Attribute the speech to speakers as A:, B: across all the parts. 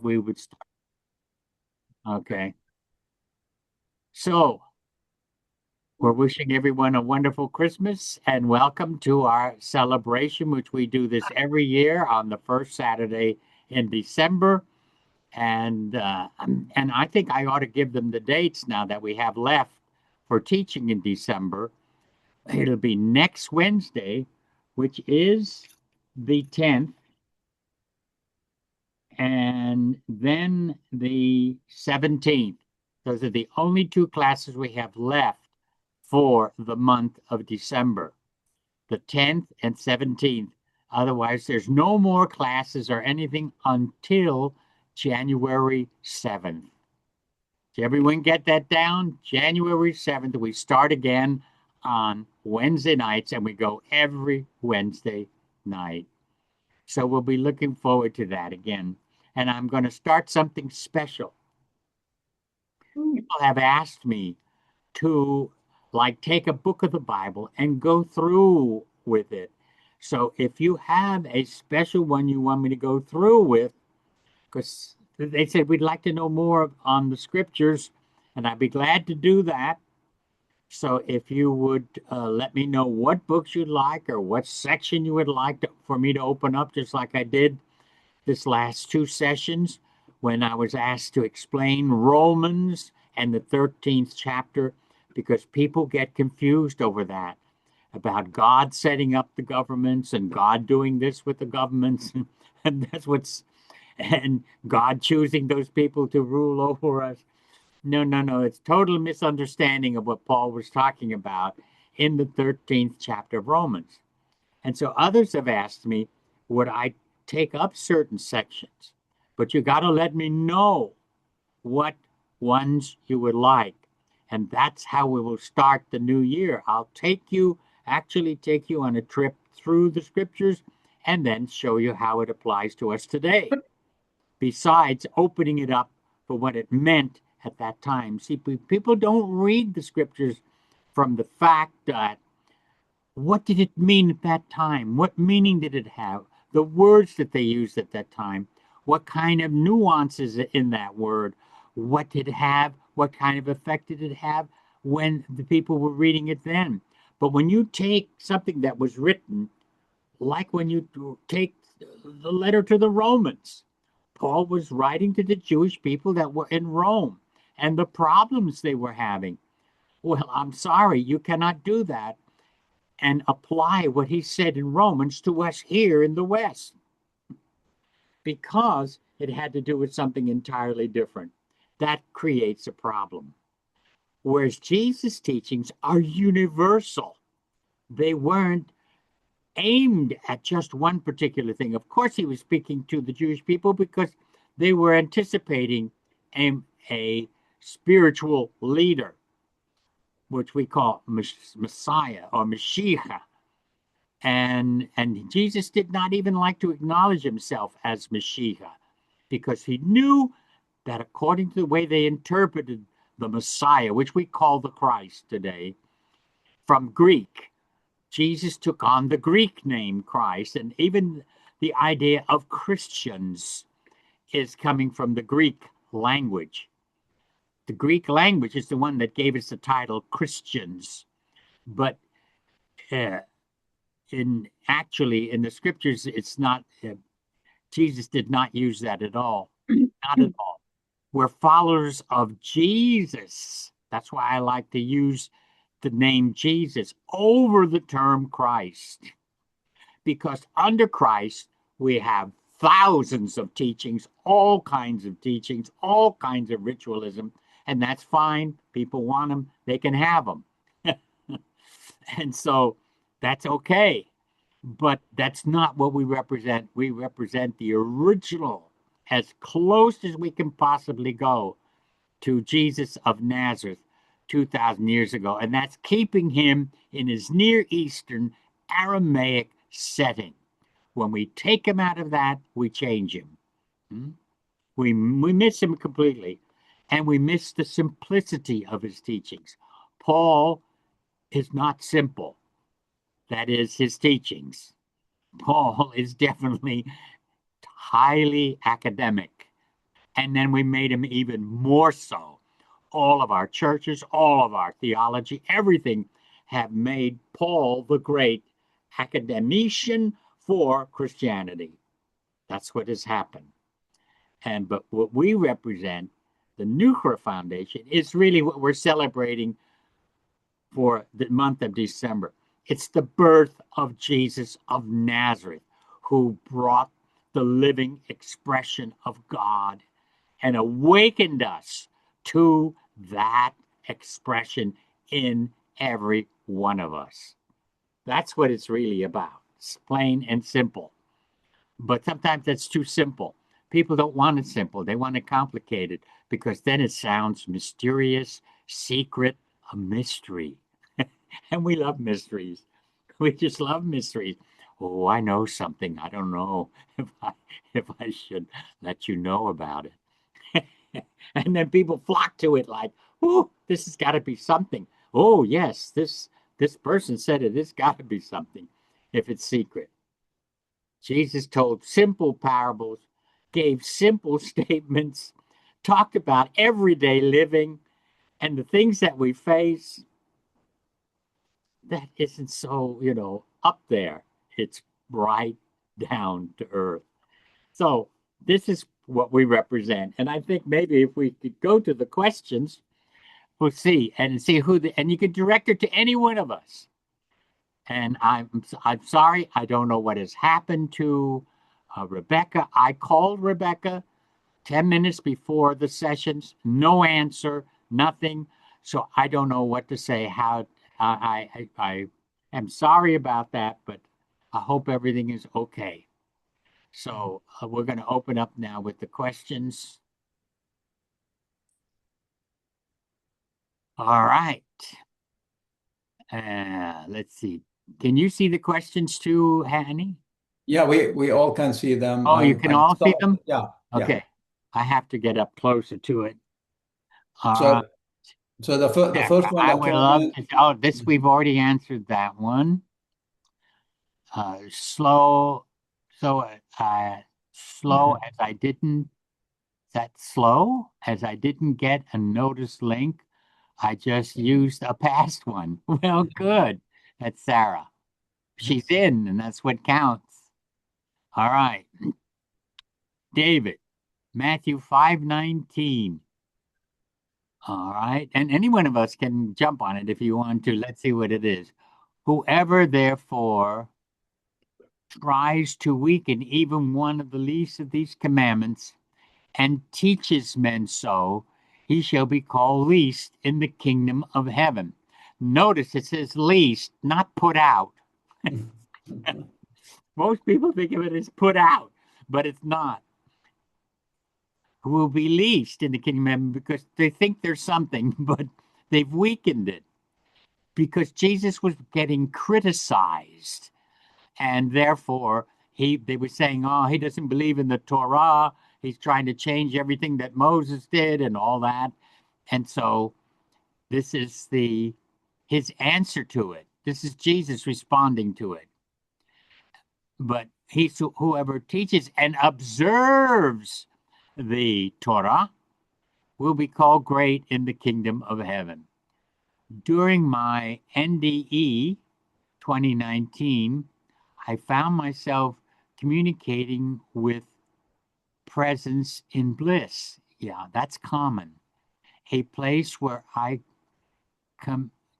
A: we would start. Okay. So we're wishing everyone a wonderful Christmas and welcome to our celebration, which we do this every year on the first Saturday in December. And I think I ought to give them the dates now that we have left for teaching in December. It'll be next Wednesday, which is the 10th, and then the 17th. Those are the only two classes we have left for the month of December, the 10th and 17th. Otherwise, there's no more classes or anything until January 7th. Did everyone get that down? January 7th, we start again on Wednesday nights and we go every Wednesday night. So we'll be looking forward to that again. And I'm going to start something special. People have asked me to like take a book of the Bible and go through with it. So if you have a special one you want me to go through with, because they said we'd like to know more on the scriptures, and I'd be glad to do that. So if you would let me know what books you'd like or what section you would like for me to open up, just like I did this last two sessions when I was asked to explain Romans and the 13th chapter, because people get confused over that, about God setting up the governments and God doing this with the governments. And that's what's, and God choosing those people to rule over us. No, no, no. It's total misunderstanding of what Paul was talking about in the 13th chapter of Romans. And so others have asked me, would I take up certain sections? But you got to let me know what ones you would like. And that's how we will start the new year. I'll actually take you on a trip through the scriptures and then show you how it applies to us today, besides opening it up for what it meant at that time. See, people don't read the scriptures from the fact that what did it mean at that time? What meaning did it have? The words that they used at that time. What kind of nuances in that word? What did it have? What kind of effect did it have when the people were reading it then? But when you take something that was written, like when you take the letter to the Romans, Paul was writing to the Jewish people that were in Rome and the problems they were having. Well, I'm sorry, you cannot do that and apply what he said in Romans to us here in the West, because it had to do with something entirely different. That creates a problem. Whereas Jesus' teachings are universal, they weren't aimed at just one particular thing. Of course, he was speaking to the Jewish people because they were anticipating a spiritual leader, which we call Messiah or Mashiach. And Jesus did not even like to acknowledge himself as Mashiach, because he knew that according to the way they interpreted the Messiah, which we call the Christ today, from Greek, Jesus took on the Greek name Christ, and even the idea of Christians is coming from the Greek language. The Greek language is the one that gave us the title Christians. But uh, in the scriptures, it's not, Jesus did not use that at all. Not at all. We're followers of Jesus. That's why I like to use the name Jesus over the term Christ, because under Christ, we have thousands of teachings, all kinds of teachings, all kinds of ritualism, and that's fine. People want them, they can have them. And so that's okay. But that's not what we represent. We represent the original, as close as we can possibly go to Jesus of Nazareth 2,000 years ago. And that's keeping him in his Near Eastern Aramaic setting. When we take him out of that, we change him. Hmm? We miss him completely. And we miss the simplicity of his teachings. Paul is not simple. That is his teachings. Paul is definitely highly academic. And then we made him even more so. All of our churches, all of our theology, everything have made Paul the great academician for Christianity. That's what has happened. But what we represent, the Noohra Foundation, is really what we're celebrating for the month of December. It's the birth of Jesus of Nazareth, who brought the living expression of God and awakened us to that expression in every one of us. That's what it's really about. It's plain and simple. But sometimes that's too simple. People don't want it simple. They want it complicated because then it sounds mysterious, secret, a mystery. And we love mysteries. We just love mysteries. Oh, I know something. I don't know if I should let you know about it. And then people flock to it like, oh, this has got to be something. Oh, yes, this person said it. It's got to be something if it's secret. Jesus told simple parables, gave simple statements, talked about everyday living and the things that we face. That isn't so, up there. It's right down to earth. So this is what we represent. And I think maybe if we could go to the questions, we'll see and you can direct it to any one of us. And I'm sorry, I don't know what has happened to Rebecca. I called Rebecca 10 minutes before the sessions, no answer, nothing. So I don't know what to say. How I am sorry about that, but I hope everything is okay. So we're going to open up now with the questions. All right. Let's see. Can you see the questions too, Hanny?
B: Yeah, we all can see them.
A: Oh, you can all see them?
B: Yeah.
A: Okay. I have to get up closer to it. All right.
B: So the first one
A: I
B: that
A: would
B: came
A: love
B: in.
A: to. Oh, this we've already answered that one. Slow. So slow as I didn't. That slow as I didn't get a notice link. I just used a past one. Well, good. That's Sarah. She's in, and that's what counts. All right. David, Matthew 5:19. All right. And any one of us can jump on it if you want to. Let's see what it is. Whoever therefore tries to weaken even one of the least of these commandments and teaches men so, he shall be called least in the kingdom of heaven. Notice it says least, not put out. Most people think of it as put out, but it's not. Who will be least in the kingdom of heaven because they think there's something, but they've weakened it because Jesus was getting criticized. And therefore, they were saying, oh, he doesn't believe in the Torah. He's trying to change everything that Moses did and all that. And so this is his answer to it. This is Jesus responding to it. But whoever teaches and observes the Torah will be called great in the kingdom of heaven. During my NDE 2019, I found myself communicating with presence in bliss. Yeah, that's common. A place where I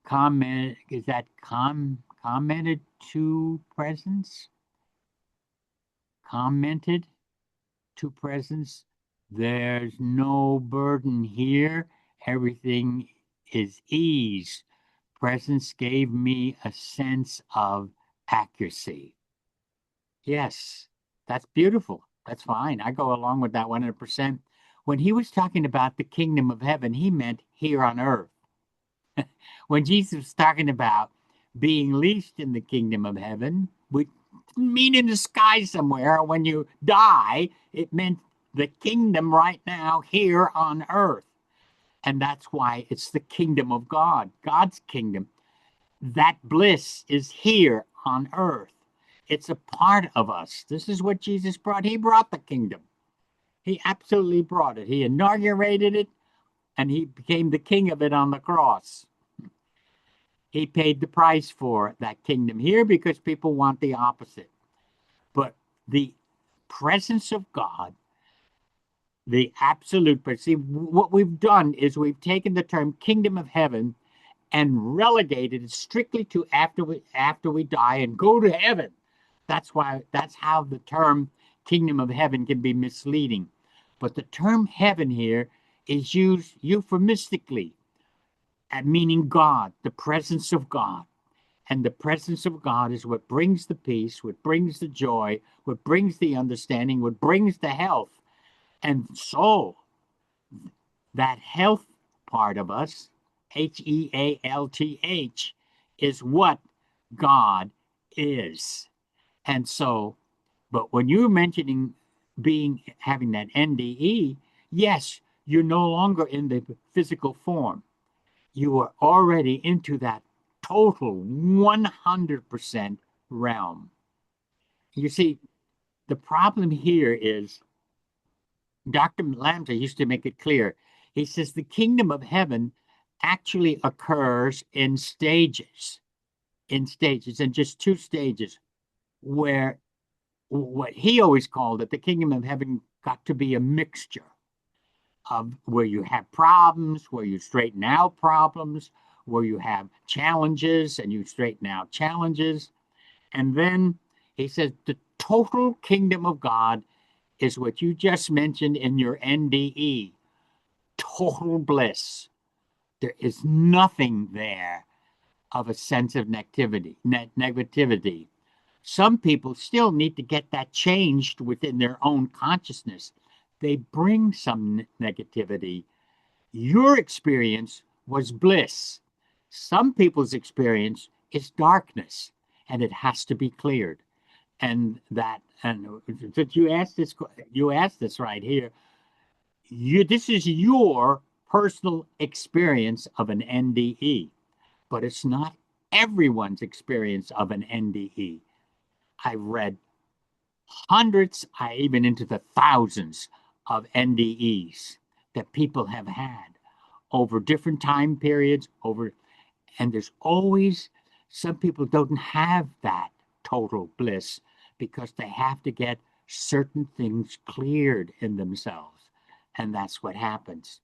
A: comment is that commented to presence? Commented to presence. There's no burden here. Everything is ease. Presence gave me a sense of accuracy. Yes, that's beautiful. That's fine. I go along with that 100%. When he was talking about the kingdom of heaven, he meant here on earth. When Jesus was talking about being least in the kingdom of heaven, we didn't mean in the sky somewhere. When you die, it meant the kingdom right now here on earth. And that's why it's the kingdom of God, God's kingdom. That bliss is here on earth. It's a part of us. This is what Jesus brought. He brought the kingdom. He absolutely brought it. He inaugurated it, and he became the king of it on the cross. He paid the price for that kingdom here because people want the opposite. But the presence of God, the absolute, but see, what we've done is we've taken the term kingdom of heaven and relegated it strictly to after we die and go to heaven. That's how the term kingdom of heaven can be misleading. But the term heaven here is used euphemistically, meaning God, the presence of God. And the presence of God is what brings the peace, what brings the joy, what brings the understanding, what brings the health. And so that health part of us, Health, is what God is. And so, but when you're mentioning having that NDE, yes, you're no longer in the physical form. You are already into that total 100% realm. You see, the problem here is Dr. Lambda used to make it clear. He says the kingdom of heaven actually occurs in stages, in just two stages, where what he always called it, the kingdom of heaven got to be a mixture of where you have problems, where you straighten out problems, where you have challenges and you straighten out challenges. And then he says the total kingdom of God is what you just mentioned in your NDE, total bliss. There is nothing there of a sense of negativity. Some people still need to get that changed within their own consciousness. They bring some negativity. Your experience was bliss. Some people's experience is darkness, and it has to be cleared. And you asked this right here. This is your personal experience of an NDE, but it's not everyone's experience of an NDE. I've read hundreds, even into the thousands of NDEs that people have had over different time periods, and there's always some people don't have that total bliss because they have to get certain things cleared in themselves. And that's what happens.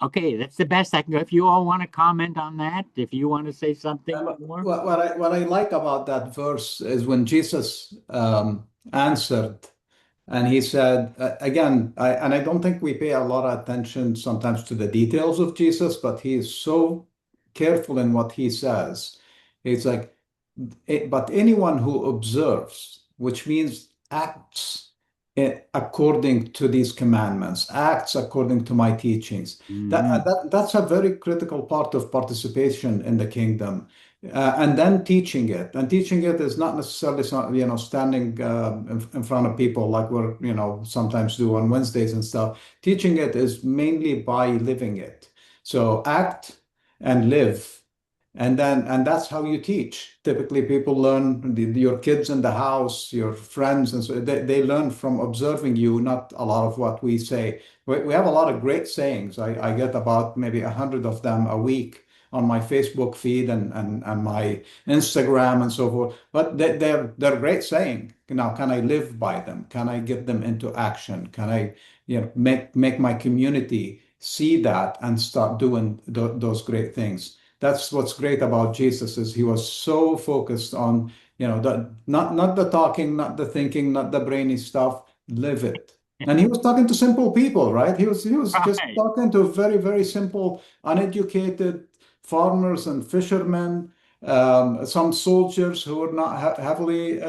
A: Okay, that's the best I can go. If you all want to comment on that, if you want to say something more.
B: What I like about that verse is when Jesus answered and he said, again, and I don't think we pay a lot of attention sometimes to the details of Jesus, but he is so careful in what he says. It's like, but anyone who observes, which means acts according to these commandments, acts according to my teachings. That's a very critical part of participation in the kingdom. And then teaching it. And teaching it is not necessarily, standing in front of people like we're, sometimes do on Wednesdays and stuff. Teaching it is mainly by living it. So act and live. And that's how you teach. Typically, people learn, your kids in the house, your friends, and so they learn from observing you, not a lot of what we say. We have a lot of great sayings. I get about maybe 100 of them a week on my Facebook feed and my Instagram and so forth. But they're great saying. Now, can I live by them? Can I get them into action? Can I, make my community see that and start doing those great things? That's what's great about Jesus is he was so focused on, not the talking, not the thinking, not the brainy stuff, live it. And he was talking to simple people, right? He was just
A: Right.
B: talking to very, very simple, uneducated farmers and fishermen, some soldiers who were not heavily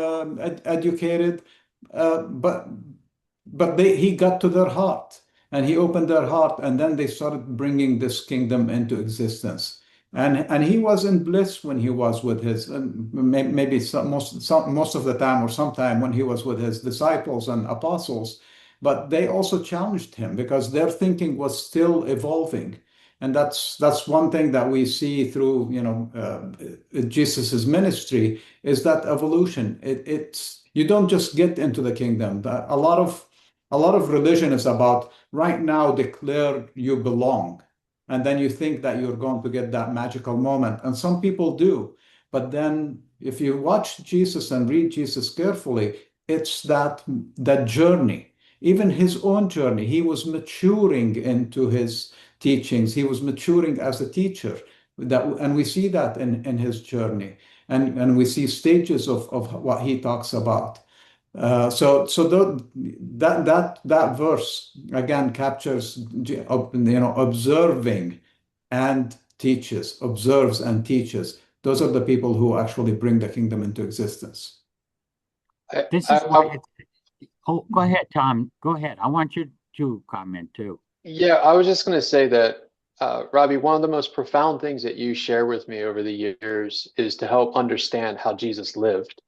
B: educated, but he got to their heart and he opened their heart, and then they started bringing this kingdom into existence. And he was in bliss when he was with his, maybe most of the time or sometime when he was with his disciples and apostles, but they also challenged him because their thinking was still evolving. And that's one thing that we see through, Jesus's ministry is that evolution. It's you don't just get into the kingdom. A lot of religion is about right now declare you belong, and then you think that you're going to get that magical moment, and some people do. But then if you watch Jesus and read Jesus carefully, it's that journey, even his own journey. He was maturing into his teachings. He was maturing as a teacher. And we see that in his journey. And we see stages of what he talks about. That verse again captures, observing and teaches, observes and teaches. Those are the people who actually bring the kingdom into existence.
A: This is why oh, go ahead, Tom. Go ahead. I want you to comment too.
C: Yeah, I was just going to say that, Robbie, one of the most profound things that you share with me over the years is to help understand how Jesus lived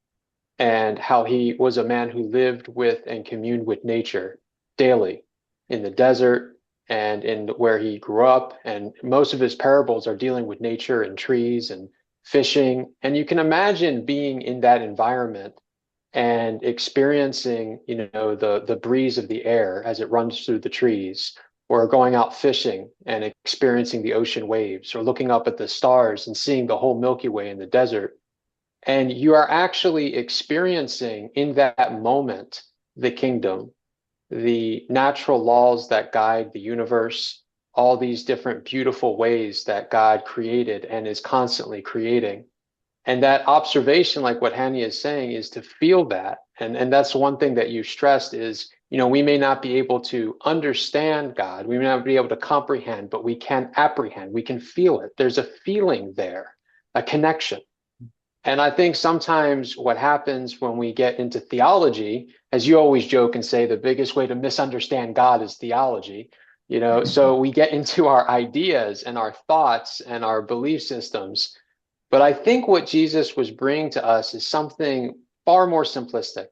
C: and how he was a man who lived with and communed with nature daily in the desert and in where he grew up. And most of his parables are dealing with nature and trees and fishing. And you can imagine being in that environment and experiencing, the breeze of the air as it runs through the trees, or going out fishing and experiencing the ocean waves, or looking up at the stars and seeing the whole Milky Way in the desert. And you are actually experiencing in that moment the kingdom, the natural laws that guide the universe, all these different beautiful ways that God created and is constantly creating. And that observation, like what Hanny is saying, is to feel that. And that's one thing that you stressed is, we may not be able to understand God. We may not be able to comprehend, but we can apprehend. We can feel it. There's a feeling there, a connection. And I think sometimes what happens when we get into theology, as you always joke and say, the biggest way to misunderstand God is theology. So we get into our ideas and our thoughts and our belief systems. But I think what Jesus was bringing to us is something far more simplistic,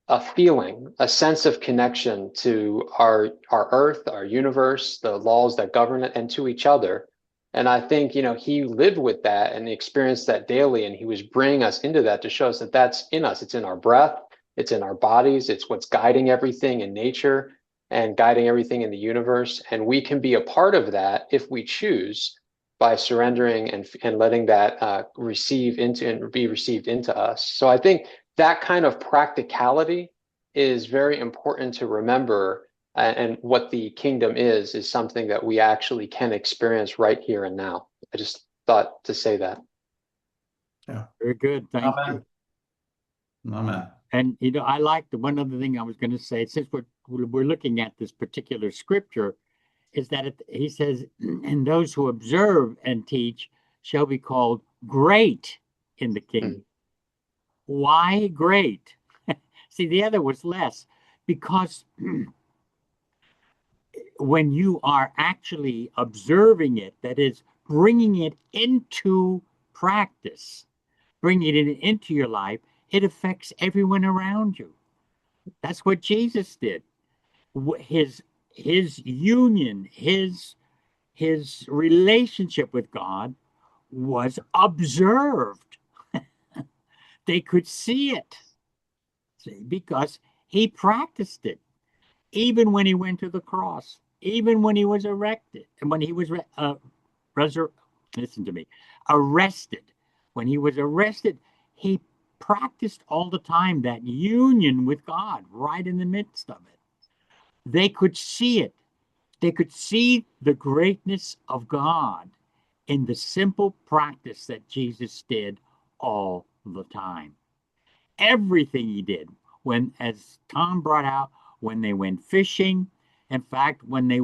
C: a feeling, a sense of connection to our earth, our universe, the laws that govern it, and to each other. And I think, he lived with that and experienced that daily, and he was bringing us into that to show us that that's in us. It's in our breath, it's in our bodies, it's what's guiding everything in nature and guiding everything in the universe. And we can be a part of that if we choose, by surrendering and letting that be received into us. So I think that kind of practicality is very important to remember. And what the kingdom is something that we actually can experience right here and now. I just thought to say that.
B: Yeah.
A: Very good. Thank you.
B: Amen.
A: And, I like the one other thing I was going to say, since we're looking at this particular scripture, is that he says, and those who observe and teach shall be called great in the kingdom. Why great? See, the other was less, because when you are actually observing it, that is, bringing it into practice, bringing it into your life, it affects everyone around you. That's what Jesus did. His union, his relationship with God was observed. They could see it, because he practiced it. Even when he went to the cross, even when he was erected, and when he was arrested, when he was arrested, he practiced all the time that union with God right in the midst of it. They could see it. They could see the greatness of God in the simple practice that Jesus did all the time. Everything he did, as Tom brought out, when they went fishing, in fact, when they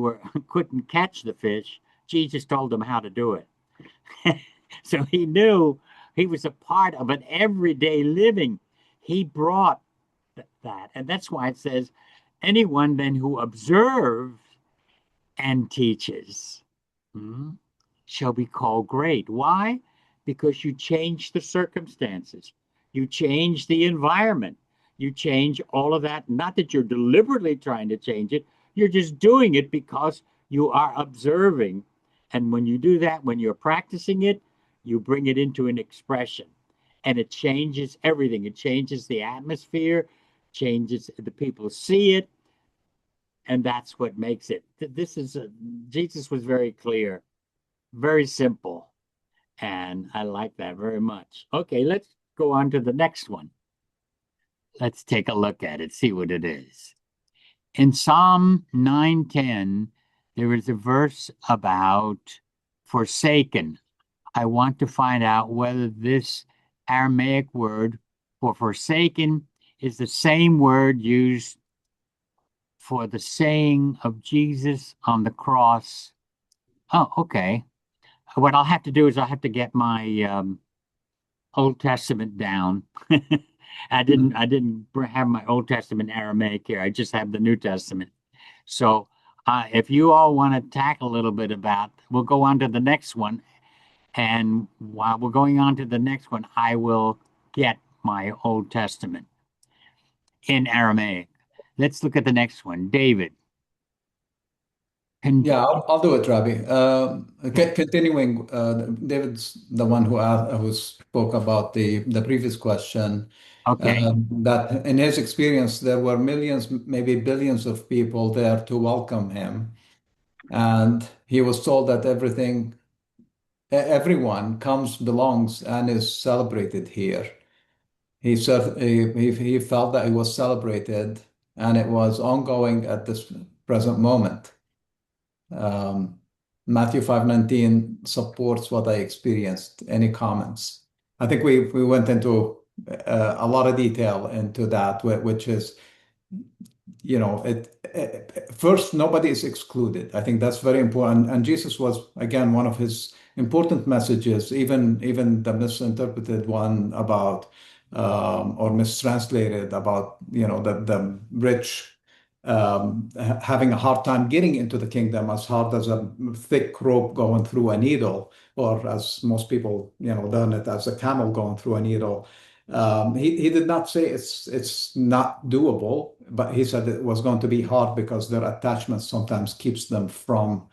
A: couldn't catch the fish, Jesus told them how to do it. So he knew he was a part of an everyday living. He brought that. And that's why it says, anyone then who observes and teaches shall be called great. Why? Because you change the circumstances. You change the environment. You change all of that. Not that you're deliberately trying to change it. You're just doing it because you are observing And when you do that, when you're practicing it, you bring it into an expression and it changes everything. It changes the atmosphere, changes the people see it, and that's what makes it. This is Jesus was very clear, very simple, and I like that very much. Okay, let's go on to the next one. Let's take a look at it, see what it is. In Psalm 9:10, there is a verse about forsaken. I want to find out whether this Aramaic word for forsaken is the same word used for the saying of Jesus on the cross. Oh, okay. What I'll have to do is I'll have to get my Old Testament down. I didn't have my Old Testament Aramaic here. I just have the New Testament. So if you all want to tackle a little bit about, we'll go on to the next one. And while we're going on to the next one, I will get my Old Testament in Aramaic. Let's look at the next one. David.
B: Yeah, I'll do it, Rabbi. Continuing, David's the one who spoke about the previous question.
A: Okay.
B: That in his experience, there were millions, maybe billions of people there to welcome him, and he was told that everyone comes, belongs, and is celebrated here. He felt that he was celebrated, and it was ongoing at this present moment. Um, Matthew 5:19 supports what I experienced. Any comments? I think we went into a lot of detail into that, which is, first, nobody is excluded. I think that's very important. And Jesus was, again, one of his important messages, even the misinterpreted one about or mistranslated about, the rich having a hard time getting into the kingdom, as hard as a thick rope going through a needle, or as most people, learn it as a camel going through a needle. He did not say it's not doable, but he said it was going to be hard because their attachment sometimes keeps them from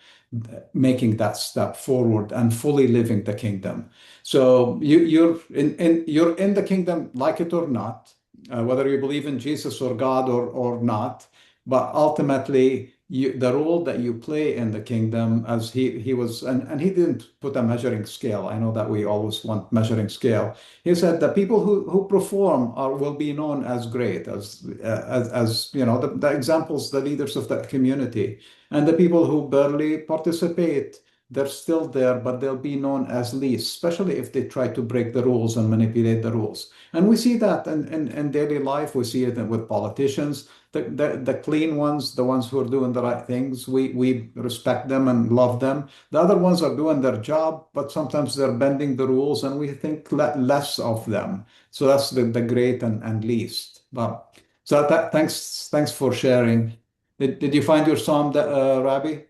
B: making that step forward and fully living the kingdom. So you're in the kingdom, like it or not, whether you believe in Jesus or God or not. But ultimately, the role that you play in the kingdom, as he was, and he didn't put a measuring scale. I know that we always want measuring scale. He said the people who perform will be known as great, as the examples, the leaders of that community, and the people who barely participate, they're still there, but they'll be known as least, especially if they try to break the rules and manipulate the rules. And we see that in daily life. We see it with politicians, the clean ones, the ones who are doing the right things. We respect them and love them. The other ones are doing their job, but sometimes they're bending the rules, and we think less of them. So that's the great and least. But so thanks for sharing. Did you find your psalm, Rabbi?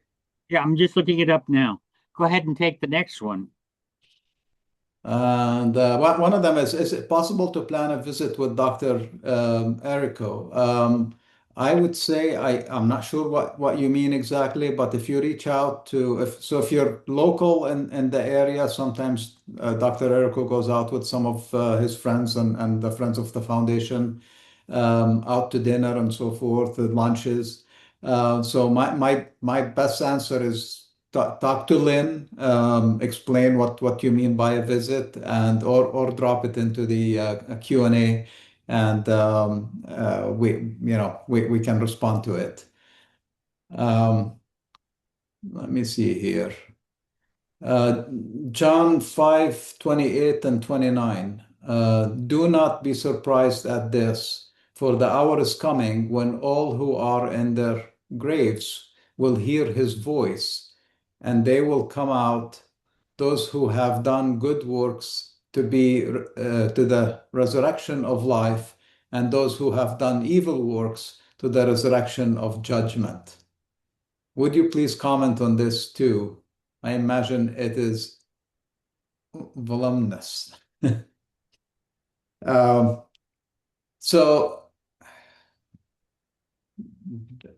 A: Yeah, I'm just looking it up now. Go ahead and take the next one.
B: And one of them is it possible to plan a visit with Dr. Errico? I would say I'm not sure what you mean exactly, but if you reach out if you're local in the area, sometimes Dr. Errico goes out with some of his friends and the friends of the foundation out to dinner and so forth, lunches. So my best answer is talk to Lynn, explain what you mean by a visit, and or drop it into the Q&A, and we can respond to it. Let me see here. Uh, John 5:28 and 29. Do not be surprised at this, for the hour is coming when all who are in their graves will hear his voice, and they will come out, those who have done good works to the resurrection of life, and those who have done evil works to the resurrection of judgment. Would you please comment on this too? I imagine it is voluminous. Um, so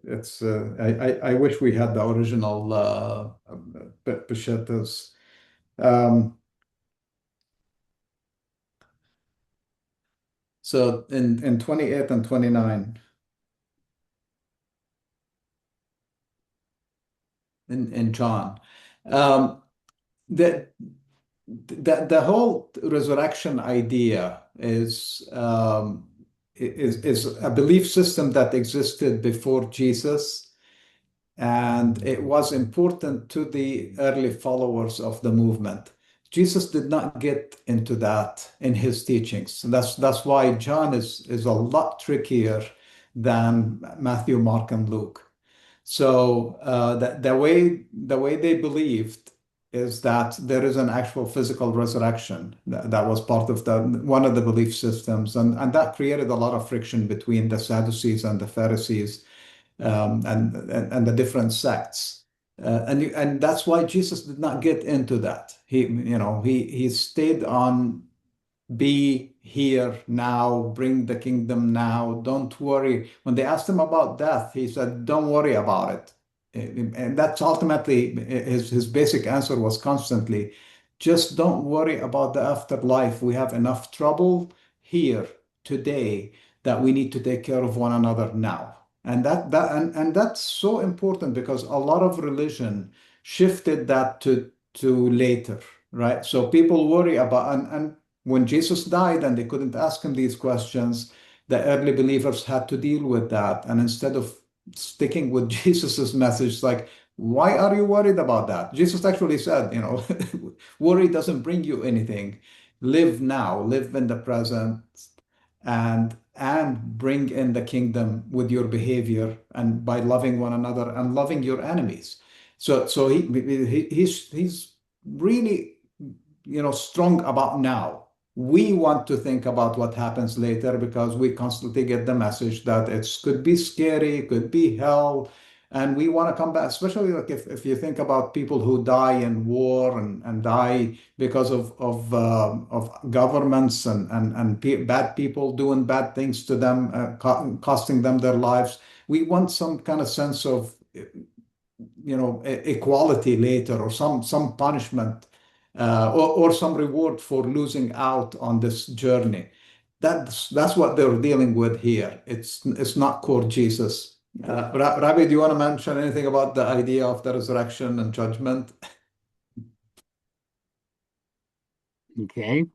B: it's I wish we had the original Peshetas. So in 28 and 29 in John, the the whole resurrection idea is a belief system that existed before Jesus, and it was important to the early followers of the movement. Jesus did not get into that in his teachings. That's why John is a lot trickier than Matthew, Mark, and Luke. So the way they believed is that there is an actual physical resurrection. That was part of one of the belief systems, and that created a lot of friction between the Sadducees and the Pharisees, and the different sects. And that's why Jesus did not get into that. He stayed on, be here now, bring the kingdom now, don't worry. When they asked him about death, he said, don't worry about it. And that's ultimately his basic answer was constantly, just don't worry about the afterlife. We have enough trouble here today that we need to take care of one another now. And that's so important because a lot of religion shifted that to later, right? So people worry about, and when Jesus died and they couldn't ask him these questions, the early believers had to deal with that. And instead of sticking with Jesus's message, like, why are you worried about that? Jesus actually said, worry doesn't bring you anything. Live now, live in the present, and bring in the kingdom with your behavior and by loving one another and loving your enemies. So he's really strong about now. We want to think about what happens later because we constantly get the message that it could be scary, it could be hell, and we want to come back, especially like if you think about people who die in war and die because of governments and bad people doing bad things to them, costing them their lives. We want some kind of sense of equality later, or some punishment, or some reward for losing out on this journey. That's what they're dealing with here. It's not core Jesus. Rabbi, do you want to mention anything about the idea of the resurrection and judgment?
A: Okay.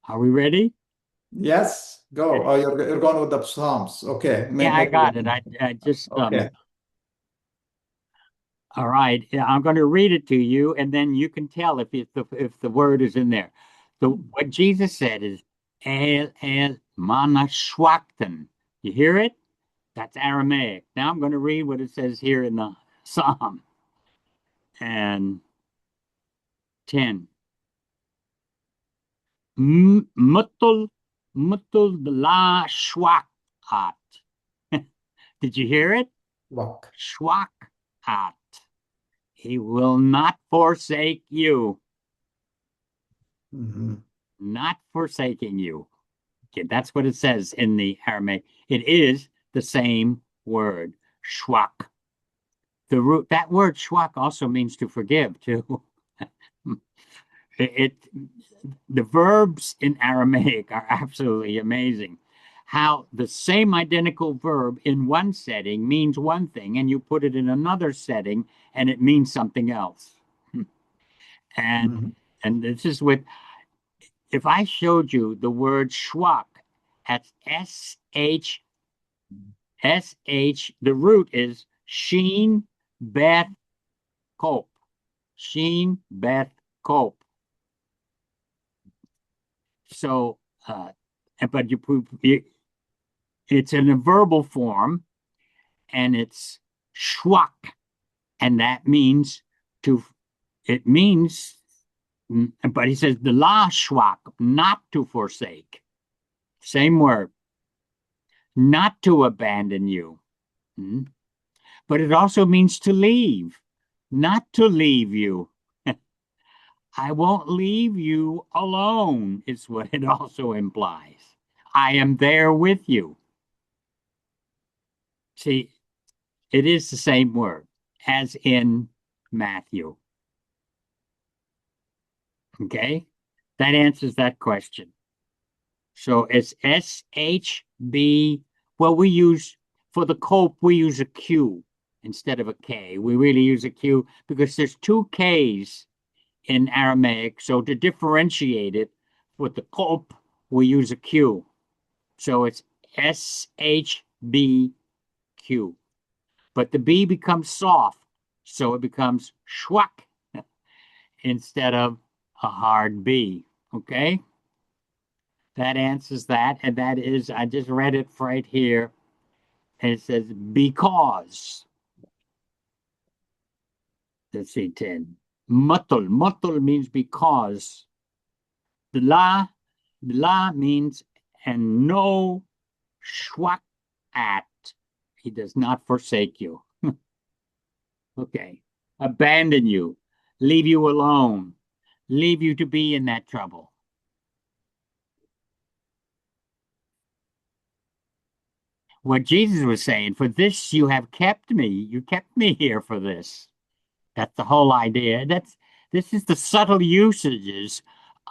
A: Are we ready?
B: Yes, go. Oh, you're going with the Psalms. Okay.
A: Yeah, I got it. I just
B: Okay.
A: All right. Yeah, I'm going to read it to you, and then you can tell if the word is in there. So what Jesus said is El manashwakten. You hear it? That's Aramaic. Now I'm going to read what it says here in the Psalm. And 10. Mutul la shwakat. Did you hear it?
B: Look.
A: Shwakat. He will not forsake you.
B: Mm-hmm.
A: Not forsaking you. Okay, that's what it says in the Aramaic. It is the same word, shwak. That word shwak also means to forgive too. The verbs in Aramaic are absolutely amazing. How the same identical verb in one setting means one thing, and you put it in another setting, and it means something else. And this is with, if I showed you the word shwak, that's SH, the root is Sheen Beth Kop. Sheen Beth Kop. So, but it's in a verbal form, and it's shwak, and that means it means, but he says the la shwak, not to forsake. Same word. Not to abandon you. But it also means to leave, not to leave you. I won't leave you alone, is what it also implies. I am there with you. See, it is the same word. as in Matthew. Okay, that answers that question. So it's SHB. Well, we use, for the cope, we use a Q instead of a K. We really use a Q because there's two Ks in Aramaic. So to differentiate it with the cope, we use a Q. So it's SHBQ. But the B becomes soft, so it becomes schwack instead of a hard B. Okay? That answers that. And that is, I just read it right here. And it says because. Let's see, 10. Mutul. Mutul means because. The la means and no schwack at. He does not forsake you. Okay. Abandon you. Leave you alone. Leave you to be in that trouble. What Jesus was saying, for this you have kept me. You kept me here for this. That's the whole idea. This is the subtle usages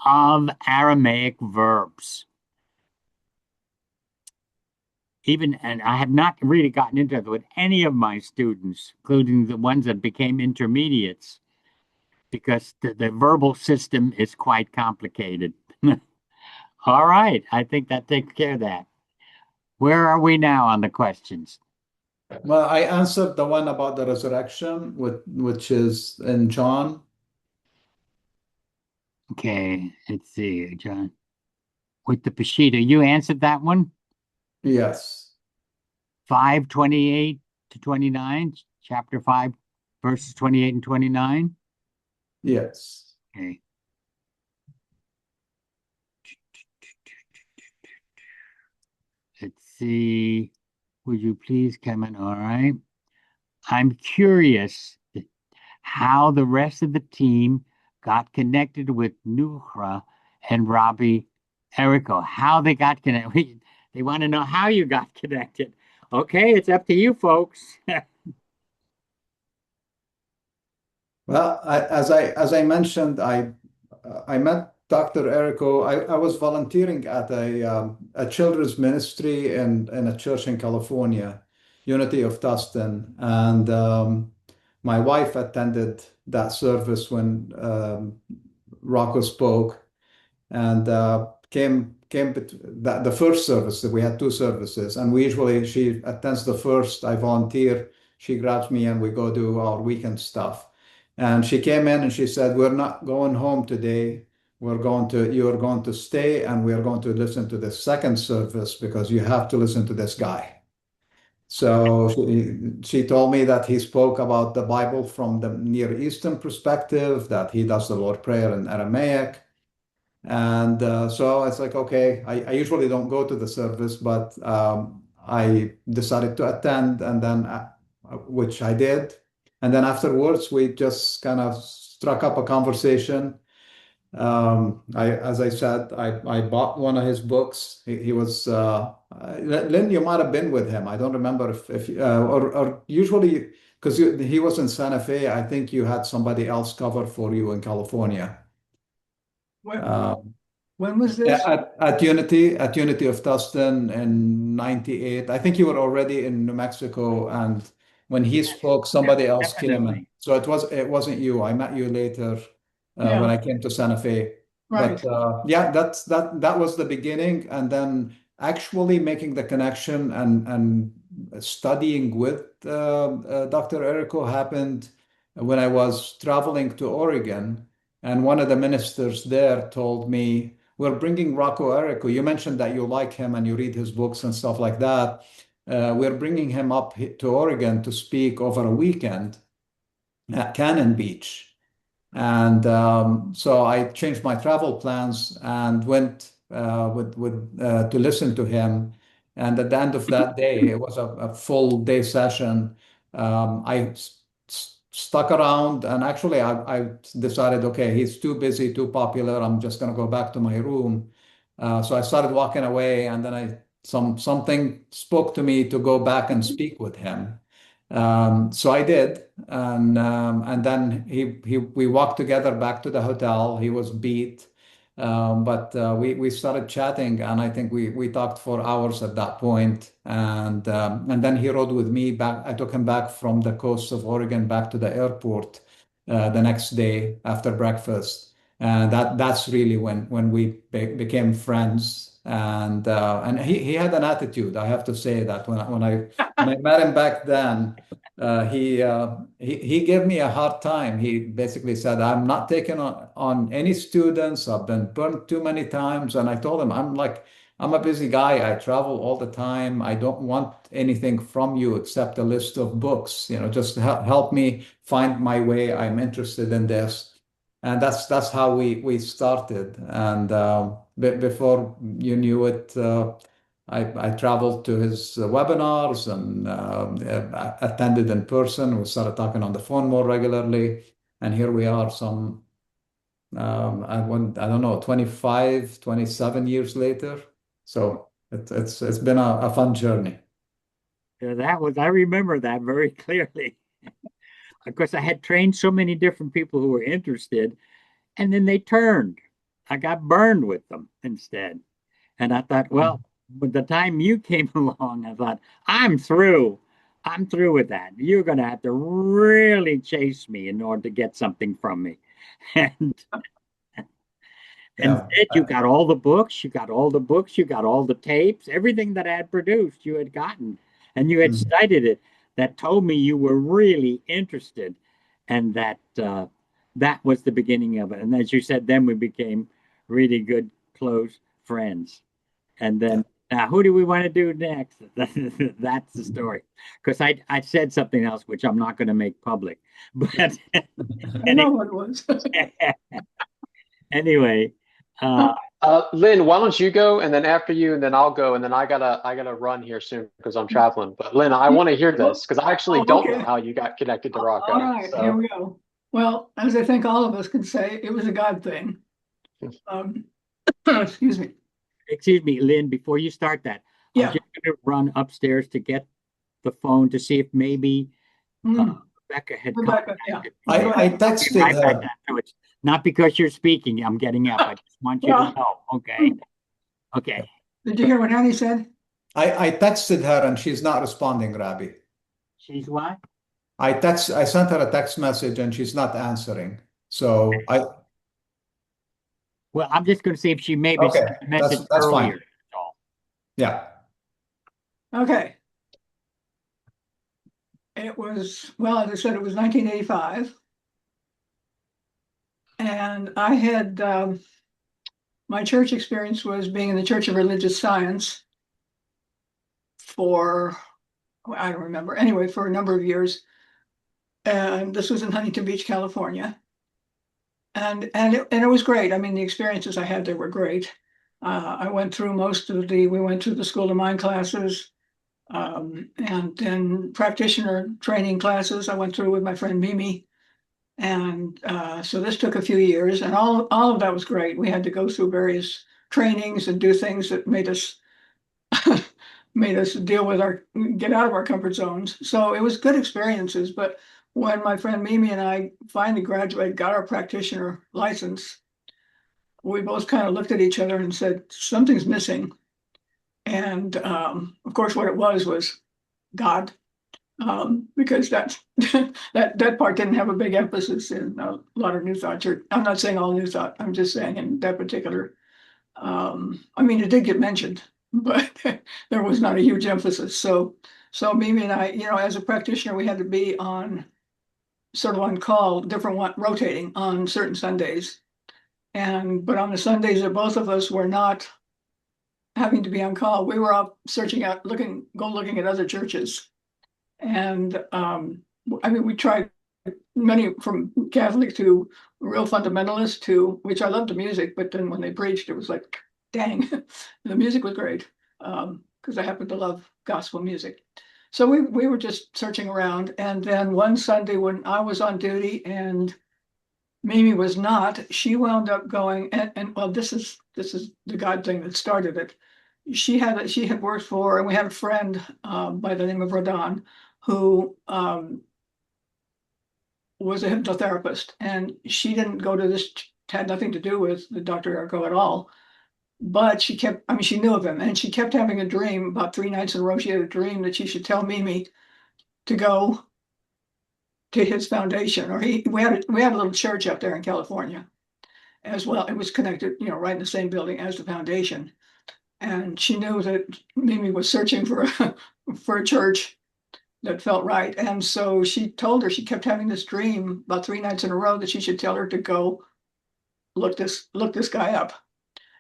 A: of Aramaic verbs. And I have not really gotten into it with any of my students, including the ones that became intermediates, because the verbal system is quite complicated. All right, I think that takes care of that. Where are we now on the questions?
B: Well, I answered the one about the resurrection, which is in John.
A: Okay, let's see, John. With the Peshitta, you answered that one?
B: Yes.
A: 5:28 to 29, chapter 5, verses 28 and 29.
B: Yes.
A: Okay. Let's see. Would you please come in? All right. I'm curious how the rest of the team got connected with Noohra and roccoaerrico. How they got connected. They want to know how you got connected. Okay, it's up to you folks.
B: Well, as I mentioned, I met Dr. Errico. I was volunteering at a children's ministry in a church in California, Unity of Tustin, and my wife attended that service when Rocco spoke, and the first service that we had two services, and we usually she attends the first. I volunteer. She grabs me and we go do our weekend stuff. And she came in and she said, "We're not going home today. You are going to stay and we are going to listen to the second service because you have to listen to this guy." So she told me that he spoke about the Bible from the Near Eastern perspective, that he does the Lord Prayer in Aramaic. And so it's like, okay, I usually don't go to the service, but I decided to attend, and then which I did. And then afterwards, we just kind of struck up a conversation. As I said, I bought one of his books. He was Lynn. You might have been with him. I don't remember if or usually because he was in Santa Fe. I think you had somebody else cover for you in California.
D: When was this?
B: At Unity of Tustin in '98. I think you were already in New Mexico, and when he spoke, somebody else came in.
A: Definitely.
B: So it wasn't you. I met you later
D: Yeah.
B: when I came to Santa Fe.
D: Right.
B: But yeah, that was the beginning, and then actually making the connection and studying with Dr. Errico happened when I was traveling to Oregon, and one of the ministers there told me, "We're bringing roccoaerrico. You mentioned that you like him and you read his books and stuff like that. We're bringing him up to Oregon to speak over a weekend at Cannon Beach." And so I changed my travel plans and went to listen to him. And at the end of that day, it was a full day session. I stuck around, and actually, I decided, okay, he's too busy, too popular. I'm just going to go back to my room. So I started walking away, and then something spoke to me to go back and speak with him. So I did, and then we walked together back to the hotel. He was beat, but we started chatting, and I think we talked for hours at that point. And then he rode with me back. I took him back from the coast of Oregon back to the airport the next day after breakfast. And that's really when we became friends. And he had an attitude. I have to say that when I met him back then, he gave me a hard time. He basically said, "I'm not taking on any students. I've been burned too many times." And I told him, I'm a busy guy. I travel all the time. I don't want anything from you except a list of books. Just help me find my way. I'm interested in this. And that's how we started. And before you knew it, I traveled to his webinars and attended in person. We started talking on the phone more regularly. And here we are I don't know, 25, 27 years later. So it's been a fun journey.
A: Yeah, I remember that very clearly. Of course, I had trained so many different people who were interested, and then they turned. I got burned with them instead. And I thought, well, by the time you came along, I thought, I'm through. I'm through with that. You're going to have to really chase me in order to get something from me. And
B: Yeah.
A: instead, you got all the books, you got all the books, you got all the tapes, everything that I had produced, you had gotten, and you had
B: Mhm.
A: studied it. That told me you were really interested, and that was the beginning of it. And as you said, then we became really good, close friends. And
B: Yeah.
A: then now, who do we want to do next? That's the story. Because I said something else which I'm not going to make public, but
D: I know what it was.
A: anyway, uh,
C: Lynn, why don't you go, and then after you, and then I'll go, and then I gotta run here soon because I'm traveling. But Lynn, I want to hear this because I actually don't know
D: Okay.
C: how you got connected to
D: All
C: Rocco.
D: right,
C: So
D: here we go. Well, as I think all of us can say, it was a God thing. Excuse me.
A: excuse me, Lynn, before you start that, I'm
D: Yeah.
A: just going to run upstairs to get the phone to see if maybe Rebecca had
D: Rebecca, yeah.
A: contacted
B: I
A: me.
D: Go
B: I
D: ahead.
A: I'll be
B: texted
A: right back
B: her.
A: afterwards. Not because you're speaking, I'm getting up. I just want you to know. Okay. Okay.
D: Did you hear what Annie said?
B: I texted her and she's not responding, Rabbi.
A: She's what?
B: I sent her a text message and she's not answering. So
A: Well, I'm just going to see if she maybe
B: okay,
A: sent a message
B: that's fine.
A: earlier. That's all.
B: Yeah.
D: Okay. It was, well, as I said, it was 1985. And I had, my church experience was being in the Church of Religious Science for, I don't remember, anyway, for a number of years. And this was in Huntington Beach, California. And it was great. I mean, the experiences I had there were great. We went through the School of Mind classes, and then practitioner training classes I went through with my friend Mimi. And so this took a few years, and all of that was great. We had to go through various trainings and do things that made us get out of our comfort zones. So it was good experiences. But when my friend Mimi and I finally graduated, got our practitioner license, we both kind of looked at each other and said, something's missing. And of course, what it was God. Because that part didn't have a big emphasis in a lot of New Thought church. I'm not saying all New Thought. I'm just saying in that particular. I mean, it did get mentioned, but there was not a huge emphasis. So Mimi and I, as a practitioner, we had to be sort of on call, rotating on certain Sundays, but on the Sundays that both of us were not having to be on call, we were out looking at other churches. And I mean, we tried many, from Catholic to real fundamentalist to, which I loved the music, but then when they preached, it was like, dang, the music was great, because I happen to love gospel music. So we were just searching around. And then one Sunday when I was on duty and Mimi was not, she wound up going, and well, this is the God thing that started it. she had worked for, and we had a friend by the name of Rodon who was a hypnotherapist, and she didn't go to this, had nothing to do with the Dr. Errico at all. But she kept, I mean, she knew of him, and she kept having a dream about 3 nights in a row. She had a dream that she should tell Mimi to go to his foundation, or we had a little church up there in California as well. It was connected, right in the same building as the foundation. And she knew that Mimi was searching for a church that felt right. And so she told her, she kept having this dream about 3 nights in a row that she should tell her to go look this guy up,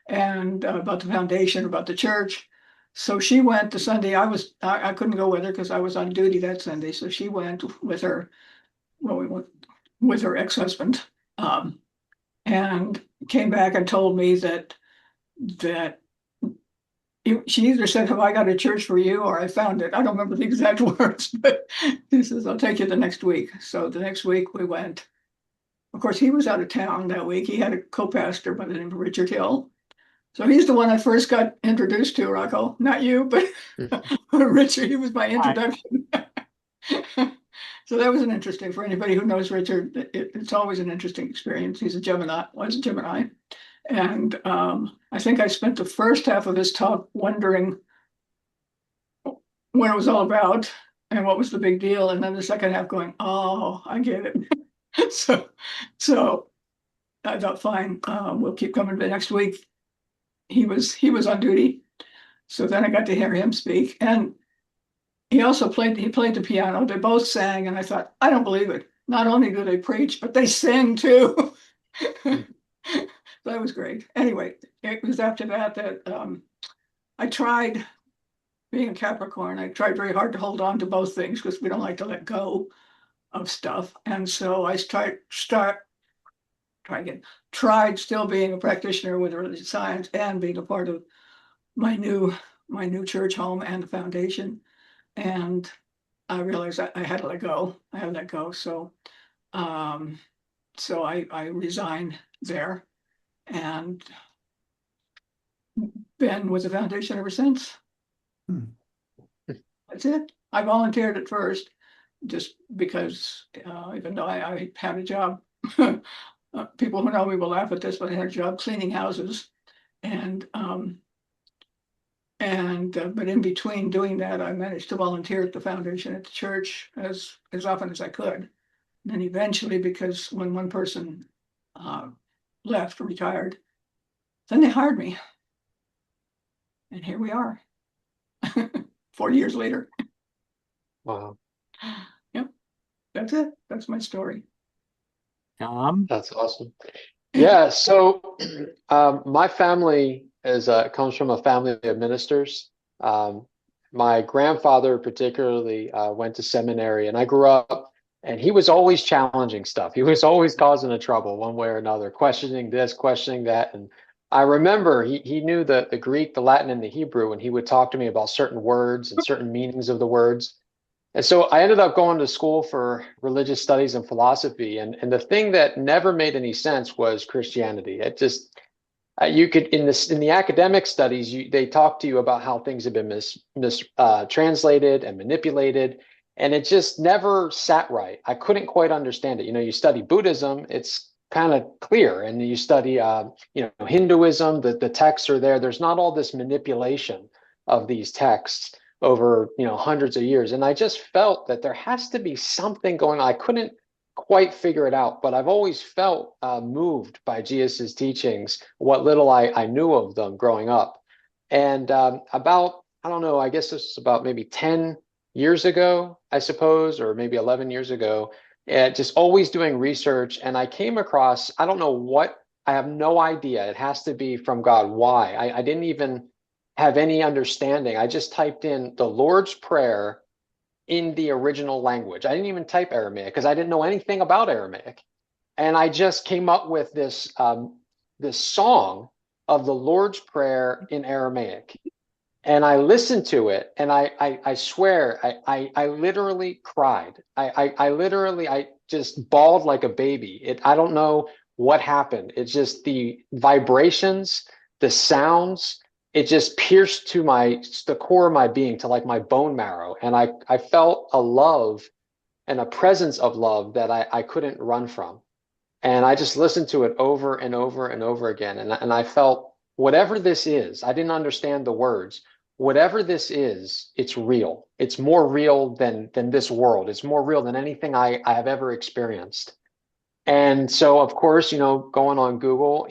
D: and about the foundation, about the church. So she went the Sunday. I couldn't go with her because I was on duty that Sunday. So she went with her, we went with her ex-husband, and came back and told me that she either said, "Have I got a church for you?" or "I found it." I don't remember the exact words, but he says, "I'll take you the next week." So the next week we went. Of course, he was out of town that week. He had a co-pastor by the name of Richard Hill. So he's the one I first got introduced to, Rocco. Not you, but Richard. He was my introduction. So that was an interesting, for anybody who knows Richard, it's always an interesting experience. He's a Gemini, was a Gemini. And I think I spent the first half of his talk wondering what it was all about and what was the big deal. And then the second half going, "Oh, I get it." So I thought, fine, we'll keep coming to next week. He was on duty. So then I got to hear him speak. And he also played the piano. They both sang, and I thought, I don't believe it. Not only do they preach, but they sing too. That was great. Anyway, it was after that I tried, being a Capricorn, I tried very hard to hold on to both things because we don't like to let go of stuff. And so I tried still being a practitioner with religious science and being a part of my new church home and the foundation. And I realized I had to let go. So I resigned there and been with the foundation ever since. That's it. I volunteered at first just because even though I had a job, people who know me will laugh at this, but I had a job cleaning houses, but in between doing that, I managed to volunteer at the foundation at the church as often as I could. And then eventually, because when one person left or retired, then they hired me. And here we are, 40 years later.
C: Wow.
D: Yep, that's it. That's my story.
C: That's awesome. Yeah, so my family comes from a family of ministers. My grandfather particularly went to seminary, and I grew up, and he was always challenging stuff. He was always causing a trouble one way or another, questioning this, questioning that. And I remember he knew the Greek, the Latin, and the Hebrew, and he would talk to me about certain words and certain meanings of the words. And so I ended up going to school for religious studies and philosophy. And the thing that never made any sense was Christianity. It just, you could, in the academic studies, they talk to you about how things have been translated and manipulated. And it just never sat right. I couldn't quite understand it. You study Buddhism, it's kind of clear. And you study, Hinduism, the texts are there. There's not all this manipulation of these texts over hundreds of years. And I just felt that there has to be something going on. I couldn't quite figure it out, but I've always felt moved by Jesus's teachings, what little I knew of them growing up. And about, I don't know, I guess this was about maybe 10 years ago, I suppose, or maybe 11 years ago, just always doing research. And I came across, I don't know what, I have no idea. It has to be from God. Why? I didn't even have any understanding. I just typed in the Lord's Prayer in the original language. I didn't even type Aramaic because I didn't know anything about Aramaic. And I just came up with this song of the Lord's Prayer in Aramaic. And I listened to it, and I swear, I literally cried. I just bawled like a baby. I don't know what happened. It's just the vibrations, the sounds, it just pierced to the core of my being, to like my bone marrow. And I felt a love and a presence of love that I couldn't run from. And I just listened to it over and over and over again. And I felt whatever this is, I didn't understand the words. Whatever this is, it's real. It's more real than this world. It's more real than anything I have ever experienced. And so, of course, going on Google,